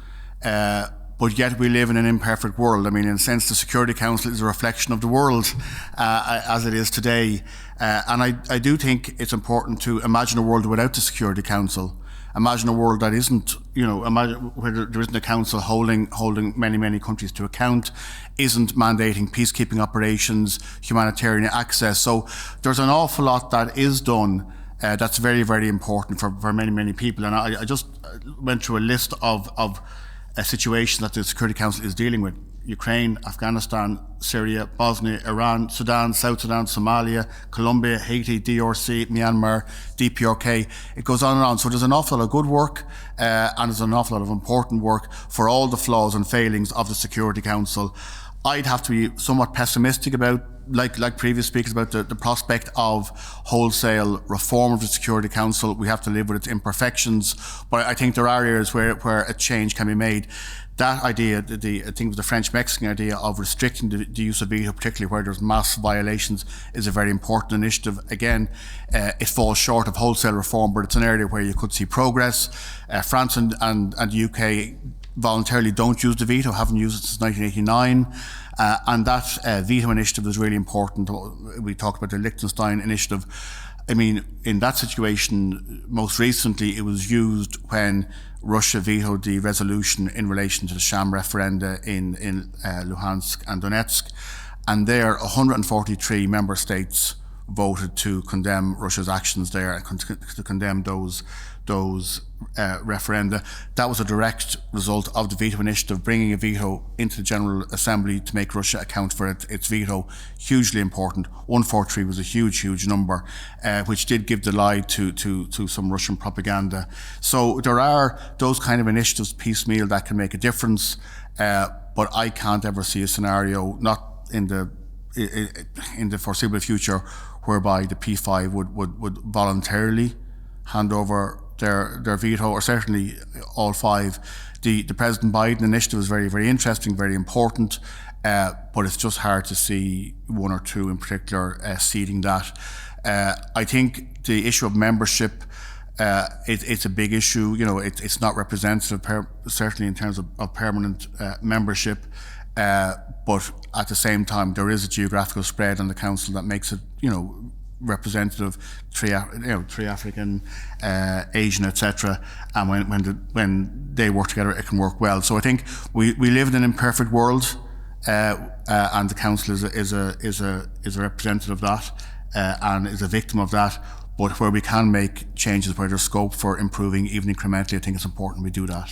But yet we live in an imperfect world. I mean, in a sense, the Security Council is a reflection of the world as it is today. And I do think it's important to imagine a world without the Security Council. Imagine a world that isn't, where there isn't a council holding many countries to account, isn't mandating peacekeeping operations, humanitarian access. So there's an awful lot that is done that's very, very important for many people. And I just went through a list of a situation that the Security Council is dealing with: Ukraine, Afghanistan, Syria, Bosnia, Iran, Sudan, South Sudan, Somalia, Colombia, Haiti, DRC, Myanmar, DPRK. It goes on and on. So there's an awful lot of good work and there's an awful lot of important work for all the flaws and failings of the Security Council. I'd have to be somewhat pessimistic about, like previous speakers, about the prospect of wholesale reform of the Security Council. We have to live with its imperfections, but I think there are areas where a change can be made. That idea, I think it was the French-Mexican idea of restricting the use of veto, particularly where there's mass violations, is a very important initiative. Again, it falls short of wholesale reform, but it's an area where you could see progress. France and the UK voluntarily don't use the veto, haven't used it since 1989. And that veto initiative is really important. We talked about the Liechtenstein initiative. I mean, in that situation, most recently, it was used when Russia vetoed the resolution in relation to the sham referenda in Luhansk and Donetsk. And there, 143 member states voted to condemn Russia's actions there and to condemn those referenda. That was a direct result of the veto initiative, bringing a veto into the General Assembly to make Russia account for its veto. Hugely important. 143 was a huge number, which did give the lie to some Russian propaganda. So there are those kind of initiatives piecemeal that can make a difference, but I can't ever see a scenario, not in the foreseeable future, whereby the P5 would voluntarily hand over their veto, or certainly all five. The President Biden initiative is very, very interesting, very important, but it's just hard to see one or two in particular ceding that. I think the issue of membership, it's a big issue. It's not representative, certainly in terms of permanent membership, but at the same time, there is a geographical spread on the council that makes it, representative, three African, Asian, etc. And when they work together, it can work well. So I think we live in an imperfect world, and the council is a representative of that, and is a victim of that. But where we can make changes, where there's scope for improving even incrementally, I think it's important we do that.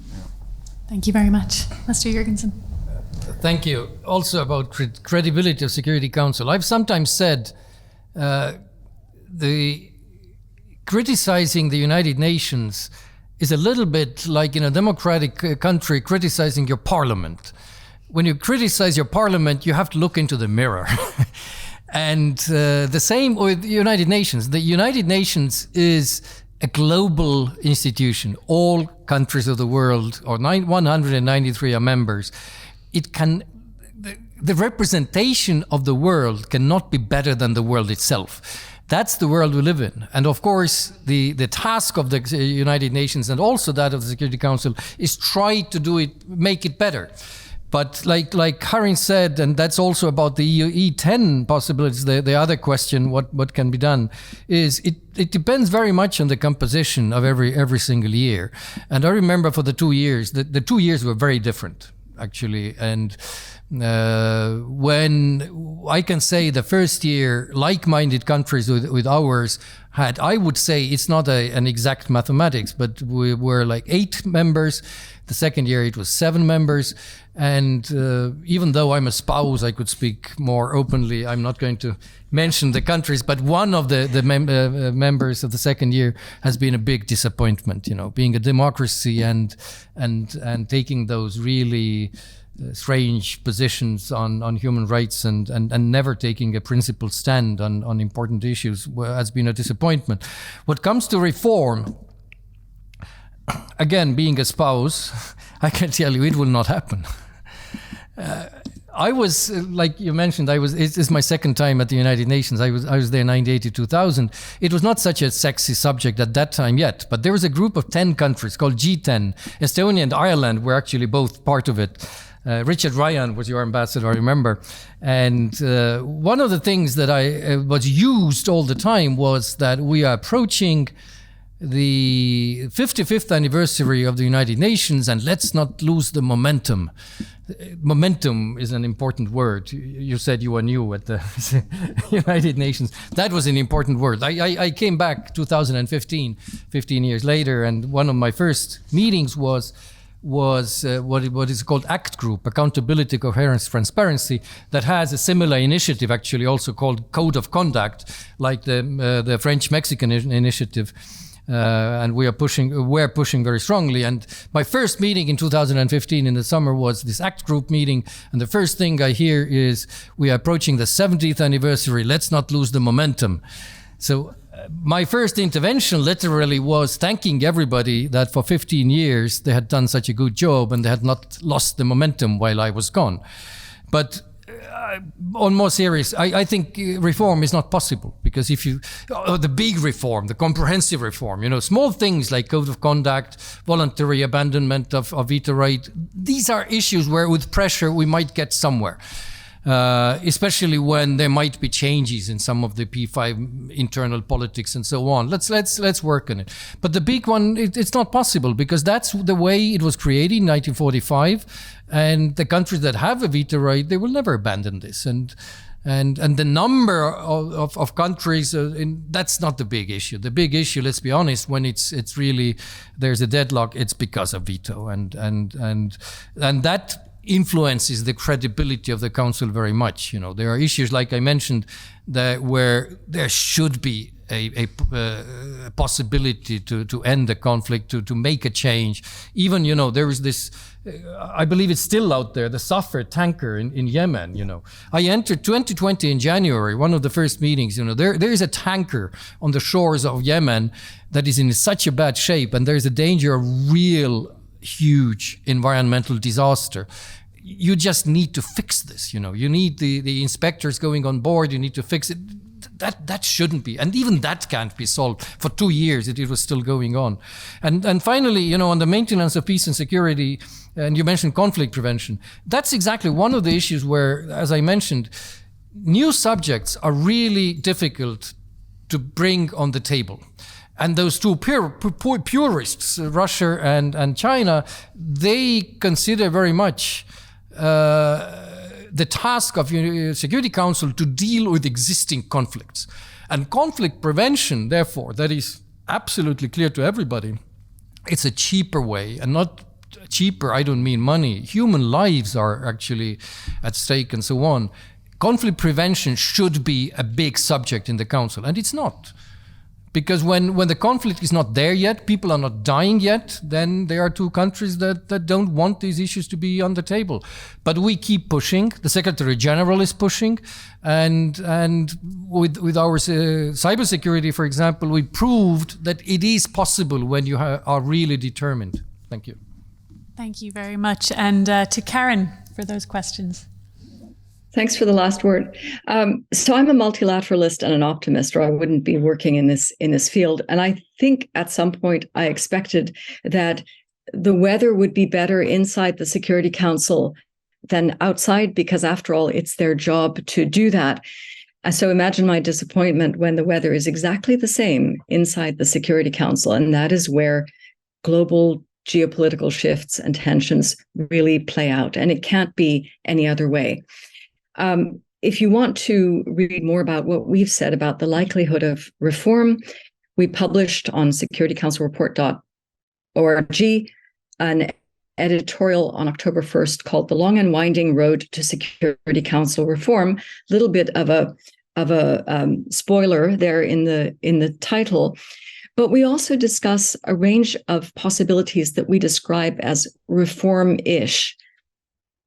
Yeah. Thank you very much, Mr. Jurgensen. Thank you. Also about credibility of Security Council, I've sometimes said the criticizing the United Nations is a little bit like in a democratic country criticizing your parliament. When you criticize your parliament, you have to look into the mirror. And the same with the United Nations. The United Nations is a global institution. All countries of the world, or 193 are members. The representation of the world cannot be better than the world itself. That's the world we live in. And of course, the task of the United Nations and also that of the Security Council is try to do it, make it better. But like Karin said, and that's also about the E10 possibilities, the other question, what can be done, is it depends very much on the composition of every single year. And I remember for the 2 years, the 2 years were very different, actually. And when I can say the first year, like-minded countries with ours had. I would say it's not an exact mathematics, but we were like 8 members. The second year it was 7 members. And even though I'm a spouse, I could speak more openly. I'm not going to mention the countries, but one of the members of the second year has been a big disappointment, being a democracy and taking those really strange positions on human rights and never taking a principled stand on important issues has been a disappointment. What comes to reform, again, being a spouse, I can tell you it will not happen. I was, like you mentioned, it's my second time at the United Nations. I was there 98 to 2000. It was not such a sexy subject at that time yet, but there was a group of 10 countries called G10. Estonia and Ireland were actually both part of it. Richard Ryan was your ambassador, I remember. And one of the things that was used all the time was that we are approaching the 55th anniversary of the United Nations, and let's not lose the momentum. Momentum is an important word. You said you were new at the United Nations. That was an important word. I came back 2015, 15 years later, and one of my first meetings was what is called ACT Group, Accountability, Coherence, Transparency, that has a similar initiative, actually also called Code of Conduct, like the French-Mexican initiative. And we're pushing very strongly. And my first meeting in 2015 in the summer was this ACT Group meeting. And the first thing I hear is, we are approaching the 70th anniversary. Let's not lose the momentum. So my first intervention literally was thanking everybody that for 15 years they had done such a good job and they had not lost the momentum while I was gone. But on more serious, I think reform is not possible, because if the big reform, the comprehensive reform, small things like code of conduct, voluntary abandonment of veto right, these are issues where with pressure we might get somewhere. Especially when there might be changes in some of the P5 internal politics and so on. Let's work on it. But the big one, it's not possible, because that's the way it was created in 1945. And the countries that have a veto right, they will never abandon this. And the number of countries, that's not the big issue. The big issue, let's be honest, when it's really there's a deadlock, it's because of veto, and that influences the credibility of the council very much. There are issues, like I mentioned, where there should be a possibility to end the conflict, to make a change. Even, there is this, I believe it's still out there, the Safar tanker in Yemen. I entered 2020 in January, one of the first meetings. There is a tanker on the shores of Yemen that is in such a bad shape, and there's a danger of real huge environmental disaster. You just need to fix this. You need the inspectors going on board. You need to fix it. That shouldn't be, and even that can't be solved. For 2 years it was still going on. And finally, on the maintenance of peace and security, and you mentioned conflict prevention, that's exactly one of the issues where, as I mentioned, new subjects are really difficult to bring on the table. And those two purists, Russia and China, they consider very much the task of Security Council to deal with existing conflicts. And conflict prevention, therefore, that is absolutely clear to everybody, it's a cheaper way, and not cheaper, I don't mean money. Human lives are actually at stake and so on. Conflict prevention should be a big subject in the Council, and it's not. Because when the conflict is not there yet, people are not dying yet, then there are two countries that don't want these issues to be on the table. But we keep pushing. The Secretary General is pushing. And with our cybersecurity, for example, we proved that it is possible when you are really determined. Thank you. Thank you very much. And to Karen for those questions. Thanks for the last word. So I'm a multilateralist and an optimist, or I wouldn't be working in this field. And I think at some point I expected that the weather would be better inside the Security Council than outside, because after all, it's their job to do that. So imagine my disappointment when the weather is exactly the same inside the Security Council. And that is where global geopolitical shifts and tensions really play out. And it can't be any other way. if you want to read more about what we've said about the likelihood of reform, we published on securitycouncilreport.org an editorial on October 1st called "The Long and Winding Road to Security Council Reform." A little bit of a spoiler there in the title, but we also discuss a range of possibilities that we describe as reform-ish.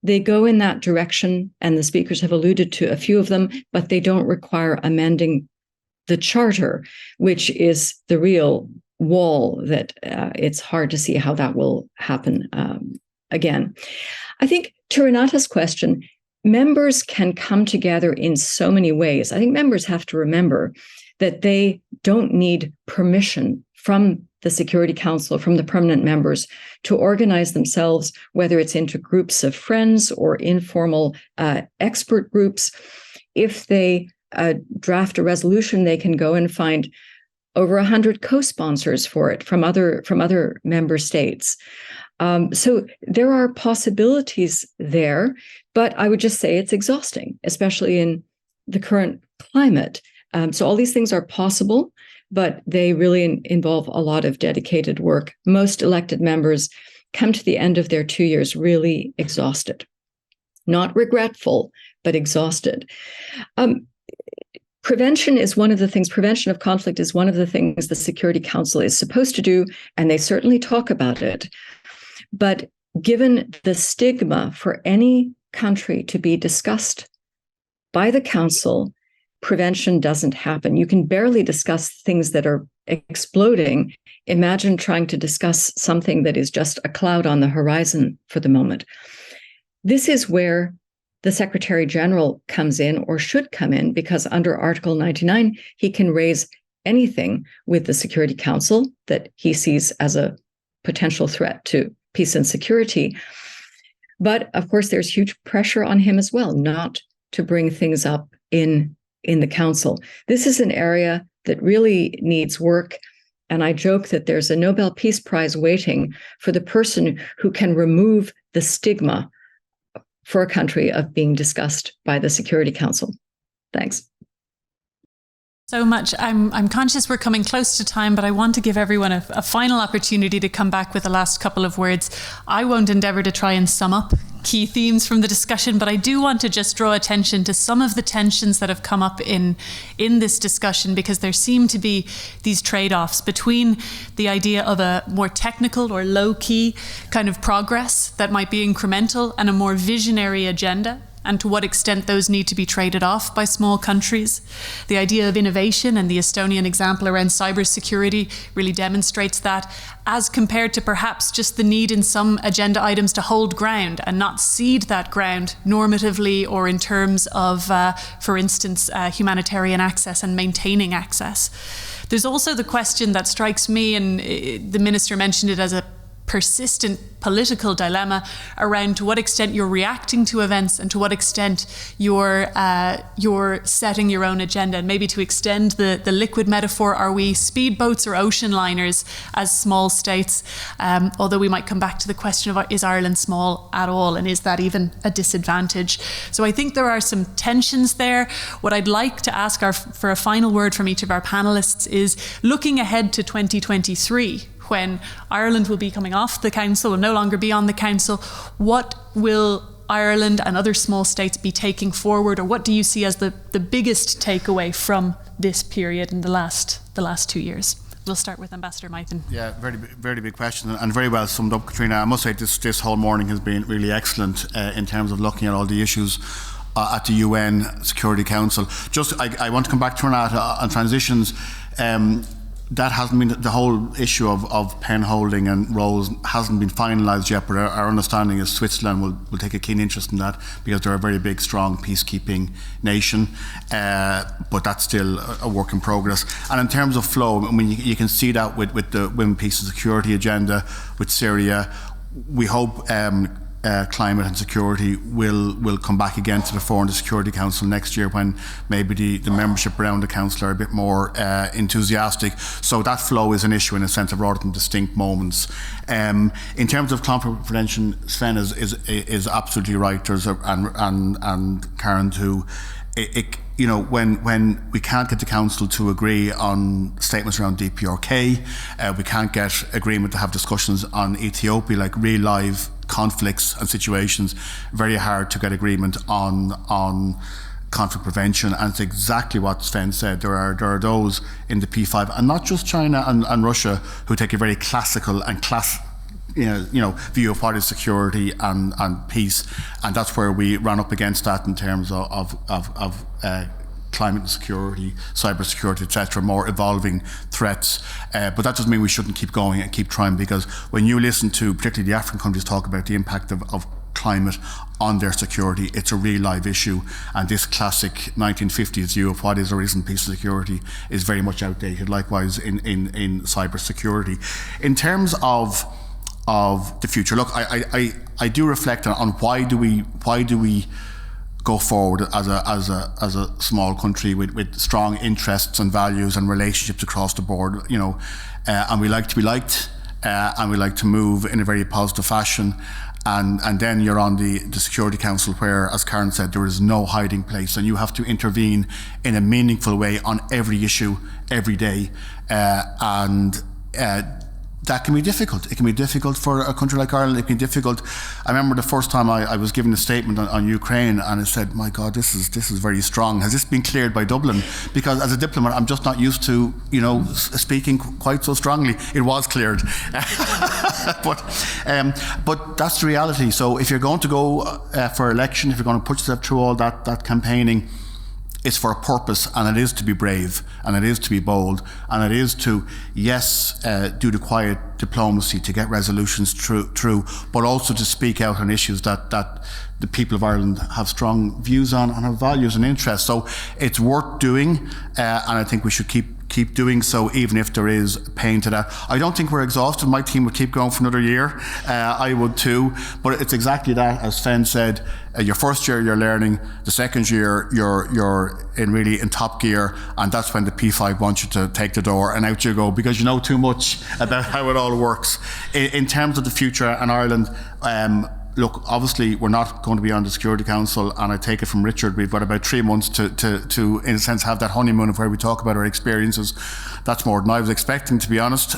They go in that direction, and the speakers have alluded to a few of them, but they don't require amending the charter, which is the real wall that it's hard to see how that will happen again. I think to Renata's question, members can come together in so many ways. I think members have to remember that they don't need permission from the Security Council, from the permanent members, to organize themselves, whether it's into groups of friends or informal expert groups. If they draft a resolution, they can go and find over 100 co-sponsors for it from other member states. So there are possibilities there, but I would just say it's exhausting, especially in the current climate. So all these things are possible, but they really involve a lot of dedicated work. Most elected members come to the end of their 2 years really exhausted, not regretful, but exhausted. Prevention of conflict is one of the things the Security Council is supposed to do, and they certainly talk about it. But given the stigma for any country to be discussed by the Council, prevention doesn't happen. You can barely discuss things that are exploding. Imagine trying to discuss something that is just a cloud on the horizon for the moment. This is where the Secretary General comes in, or should come in, because under Article 99, he can raise anything with the Security Council that he sees as a potential threat to peace and security. But of course, there's huge pressure on him as well, not to bring things up in the Council. This is an area that really needs work. And I joke that there's a Nobel Peace Prize waiting for the person who can remove the stigma for a country of being discussed by the Security Council. Thanks. So much. I'm conscious we're coming close to time, but I want to give everyone a final opportunity to come back with the last couple of words. I won't endeavour to try and sum up key themes from the discussion, but I do want to just draw attention to some of the tensions that have come up in this discussion, because there seem to be these trade-offs between the idea of a more technical or low-key kind of progress that might be incremental and a more visionary agenda, and to what extent those need to be traded off by small countries. The idea of innovation, and the Estonian example around cybersecurity really demonstrates that, as compared to perhaps just the need in some agenda items to hold ground and not cede that ground normatively or in terms of, for instance, humanitarian access and maintaining access. There's also the question that strikes me, and the Minister mentioned it as a persistent political dilemma around to what extent you're reacting to events and to what extent you're setting your own agenda. And maybe to extend the liquid metaphor, are we speedboats or ocean liners as small states? Although we might come back to the question of, is Ireland small at all, and is that even a disadvantage? So I think there are some tensions there. What I'd like to ask for a final word from each of our panellists is, looking ahead to 2023, when Ireland will be coming off the Council, will no longer be on the Council, what will Ireland and other small states be taking forward, or what do you see as the biggest takeaway from this period in the last 2 years? We'll start with Ambassador Mythen. Yeah, very big question, and very well summed up, Katrina. I must say this whole morning has been really excellent in terms of looking at all the issues at the UN Security Council. I want to come back to Renata on transitions. That hasn't been, the whole issue of pen holding and roles hasn't been finalised yet, but our understanding is Switzerland will take a keen interest in that, because they're a very big, strong peacekeeping nation, but that's still a work in progress. And in terms of flow, I mean, you can see that with the Women, Peace and Security agenda with Syria. We hope climate and security will come back again to the fore in the Security Council next year, when maybe the membership around the Council are a bit more enthusiastic. So that flow is an issue in a sense of rather than distinct moments. In terms of conflict prevention, Sven is absolutely right. There's and Karen too. when we can't get the council to agree on statements around DPRK, we can't get agreement to have discussions on Ethiopia, like real live conflicts and situations, very hard to get agreement on conflict prevention. And it's exactly what Sven said. There are those in the P5, and not just China and Russia, who take a very classical and view of what is security and peace, and that's where we ran up against that in terms of climate and security, cyber security, etc., more evolving threats. But that doesn't mean we shouldn't keep going and keep trying, because when you listen to particularly the African countries talk about the impact of climate on their security, it's a real live issue, and this classic 1950s view of what is or isn't peace and security is very much outdated. Likewise in cyber security. In terms of the future, look, I do reflect on why do we go forward as a small country with strong interests and values and relationships across the board, and we like to be liked, and we like to move in a very positive fashion. And then you're on the Security Council, where, as Karen said, there is no hiding place, and you have to intervene in a meaningful way on every issue, every day. That can be difficult. It can be difficult for a country like Ireland. It can be difficult. I remember the first time I was given a statement on Ukraine, and I said, "My God, this is very strong. Has this been cleared by Dublin?" Because as a diplomat, I'm just not used to speaking quite so strongly. It was cleared, but that's the reality. So if you're going to go for election, if you're going to put yourself through all that campaigning, it's for a purpose, and it is to be brave, and it is to be bold, and it is to, yes, do the quiet diplomacy to get resolutions through, but also to speak out on issues that the people of Ireland have strong views on and have values and interests. So it's worth doing, and I think we should keep doing so, even if there is pain to that. I don't think we're exhausted. My team would keep going for another year. I would too. But it's exactly that, as Sven said. Your first year you're learning. The second year you're in top gear, and that's when the P5 wants you to take the door, and out you go, because you know too much about how it all works. In terms of the future and Ireland, look, obviously we're not going to be on the Security Council, and I take it from Richard, we've got about 3 months to in a sense have that honeymoon of where we talk about our experiences. That's more than I was expecting, to be honest.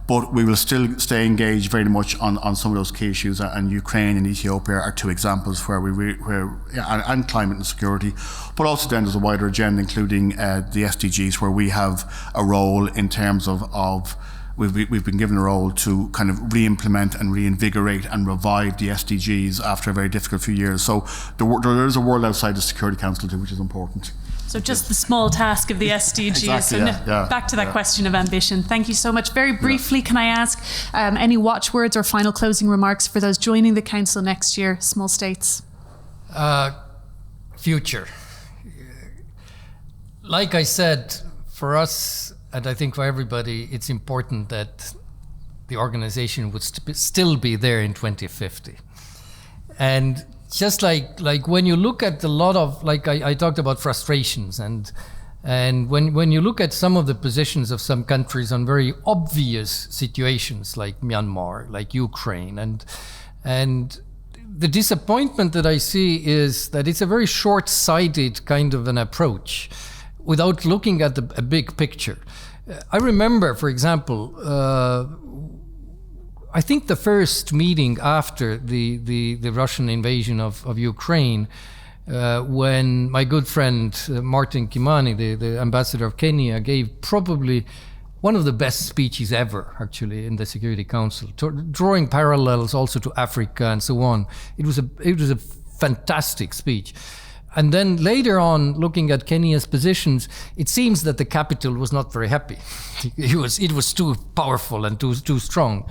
But we will still stay engaged very much on some of those key issues, and Ukraine and Ethiopia are two examples where and climate and security. But also then there's a wider agenda, including the SDGs, where we have a role in terms of we've been given a role to kind of re-implement and reinvigorate and revive the SDGs after a very difficult few years. So there is a world outside the Security Council too, which is important. So just the small task of the SDGs. Exactly, back to that question of ambition. Thank you so much. Very briefly, can I ask any watchwords or final closing remarks for those joining the Council next year, small states? Future. Like I said, for us, and I think for everybody, it's important that the organization would still be there in 2050. And just like when you look at a lot of, like I talked about frustrations, and when you look at some of the positions of some countries on very obvious situations like Myanmar, like Ukraine, and the disappointment that I see is that it's a very short-sighted kind of an approach without looking at a big picture. I remember, for example, I think the first meeting after the Russian invasion of Ukraine, when my good friend Martin Kimani, the ambassador of Kenya, gave probably one of the best speeches ever, actually, in the Security Council, drawing parallels also to Africa and so on. It was a fantastic speech. And then later on, looking at Kenya's positions, it seems that the capital was not very happy. It was too powerful and too strong.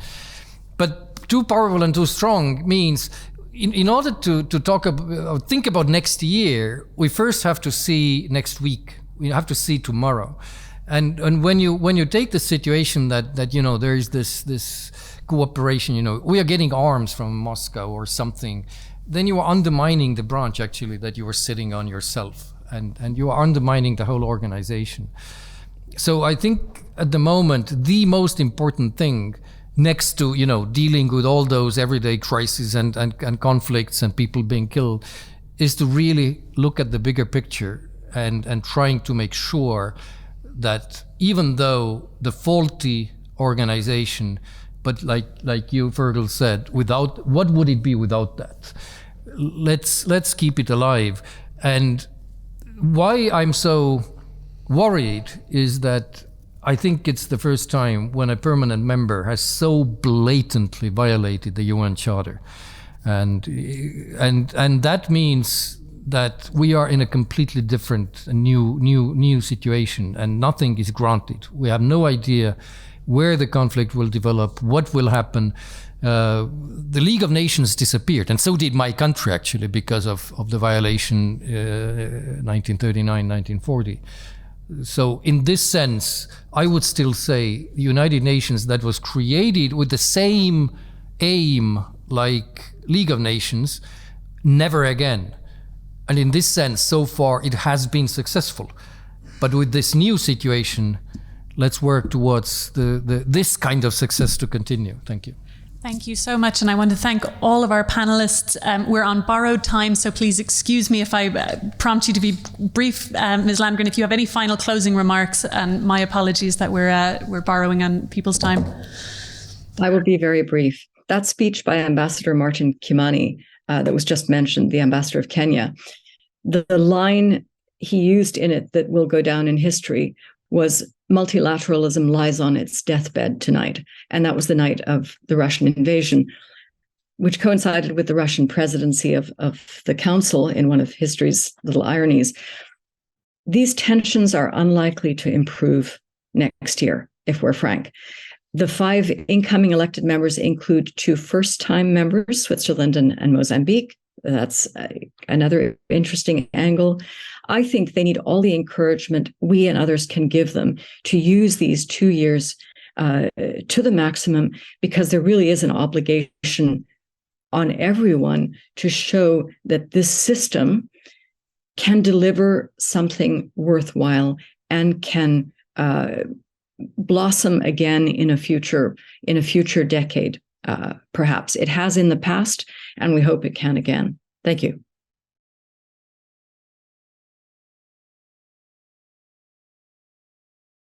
But too powerful and too strong means, in order to talk about, think about next year, we first have to see next week. We have to see tomorrow. And when you take the situation that there is this cooperation, we are getting arms from Moscow or something, then you are undermining the branch actually that you are sitting on yourself, and you are undermining the whole organization. So I think at the moment the most important thing, next to dealing with all those everyday crises and conflicts and people being killed, is to really look at the bigger picture and trying to make sure that even though the faulty organization, but like you, Fergal, said, without, what would it be without that? Let's keep it alive. And why I'm so worried is that I think it's the first time when a permanent member has so blatantly violated the UN Charter. And that means that we are in a completely different, new situation, and nothing is granted. We have no idea where the conflict will develop, what will happen. The League of Nations disappeared, and so did my country, actually, because of the violation 1939, 1940. So in this sense, I would still say the United Nations that was created with the same aim like League of Nations, never again. And in this sense, so far, it has been successful. But with this new situation, let's work towards this kind of success to continue. Thank you. Thank you so much. And I want to thank all of our panelists. We're on borrowed time, so please excuse me if I prompt you to be brief. Ms. Landgren, if you have any final closing remarks, and my apologies that we're borrowing on people's time. I will be very brief. That speech by Ambassador Martin Kimani that was just mentioned, the ambassador of Kenya, the line he used in it that will go down in history was multilateralism lies on its deathbed tonight. And that was the night of the Russian invasion, which coincided with the Russian presidency of the Council in one of history's little ironies. These tensions are unlikely to improve next year, if we're frank. The 5 incoming elected members include 2 first-time members, Switzerland and Mozambique. That's another interesting angle. I think they need all the encouragement we and others can give them to use these 2 years to the maximum, because there really is an obligation on everyone to show that this system can deliver something worthwhile and can blossom again in a future decade. Perhaps it has in the past, and we hope it can again. Thank you.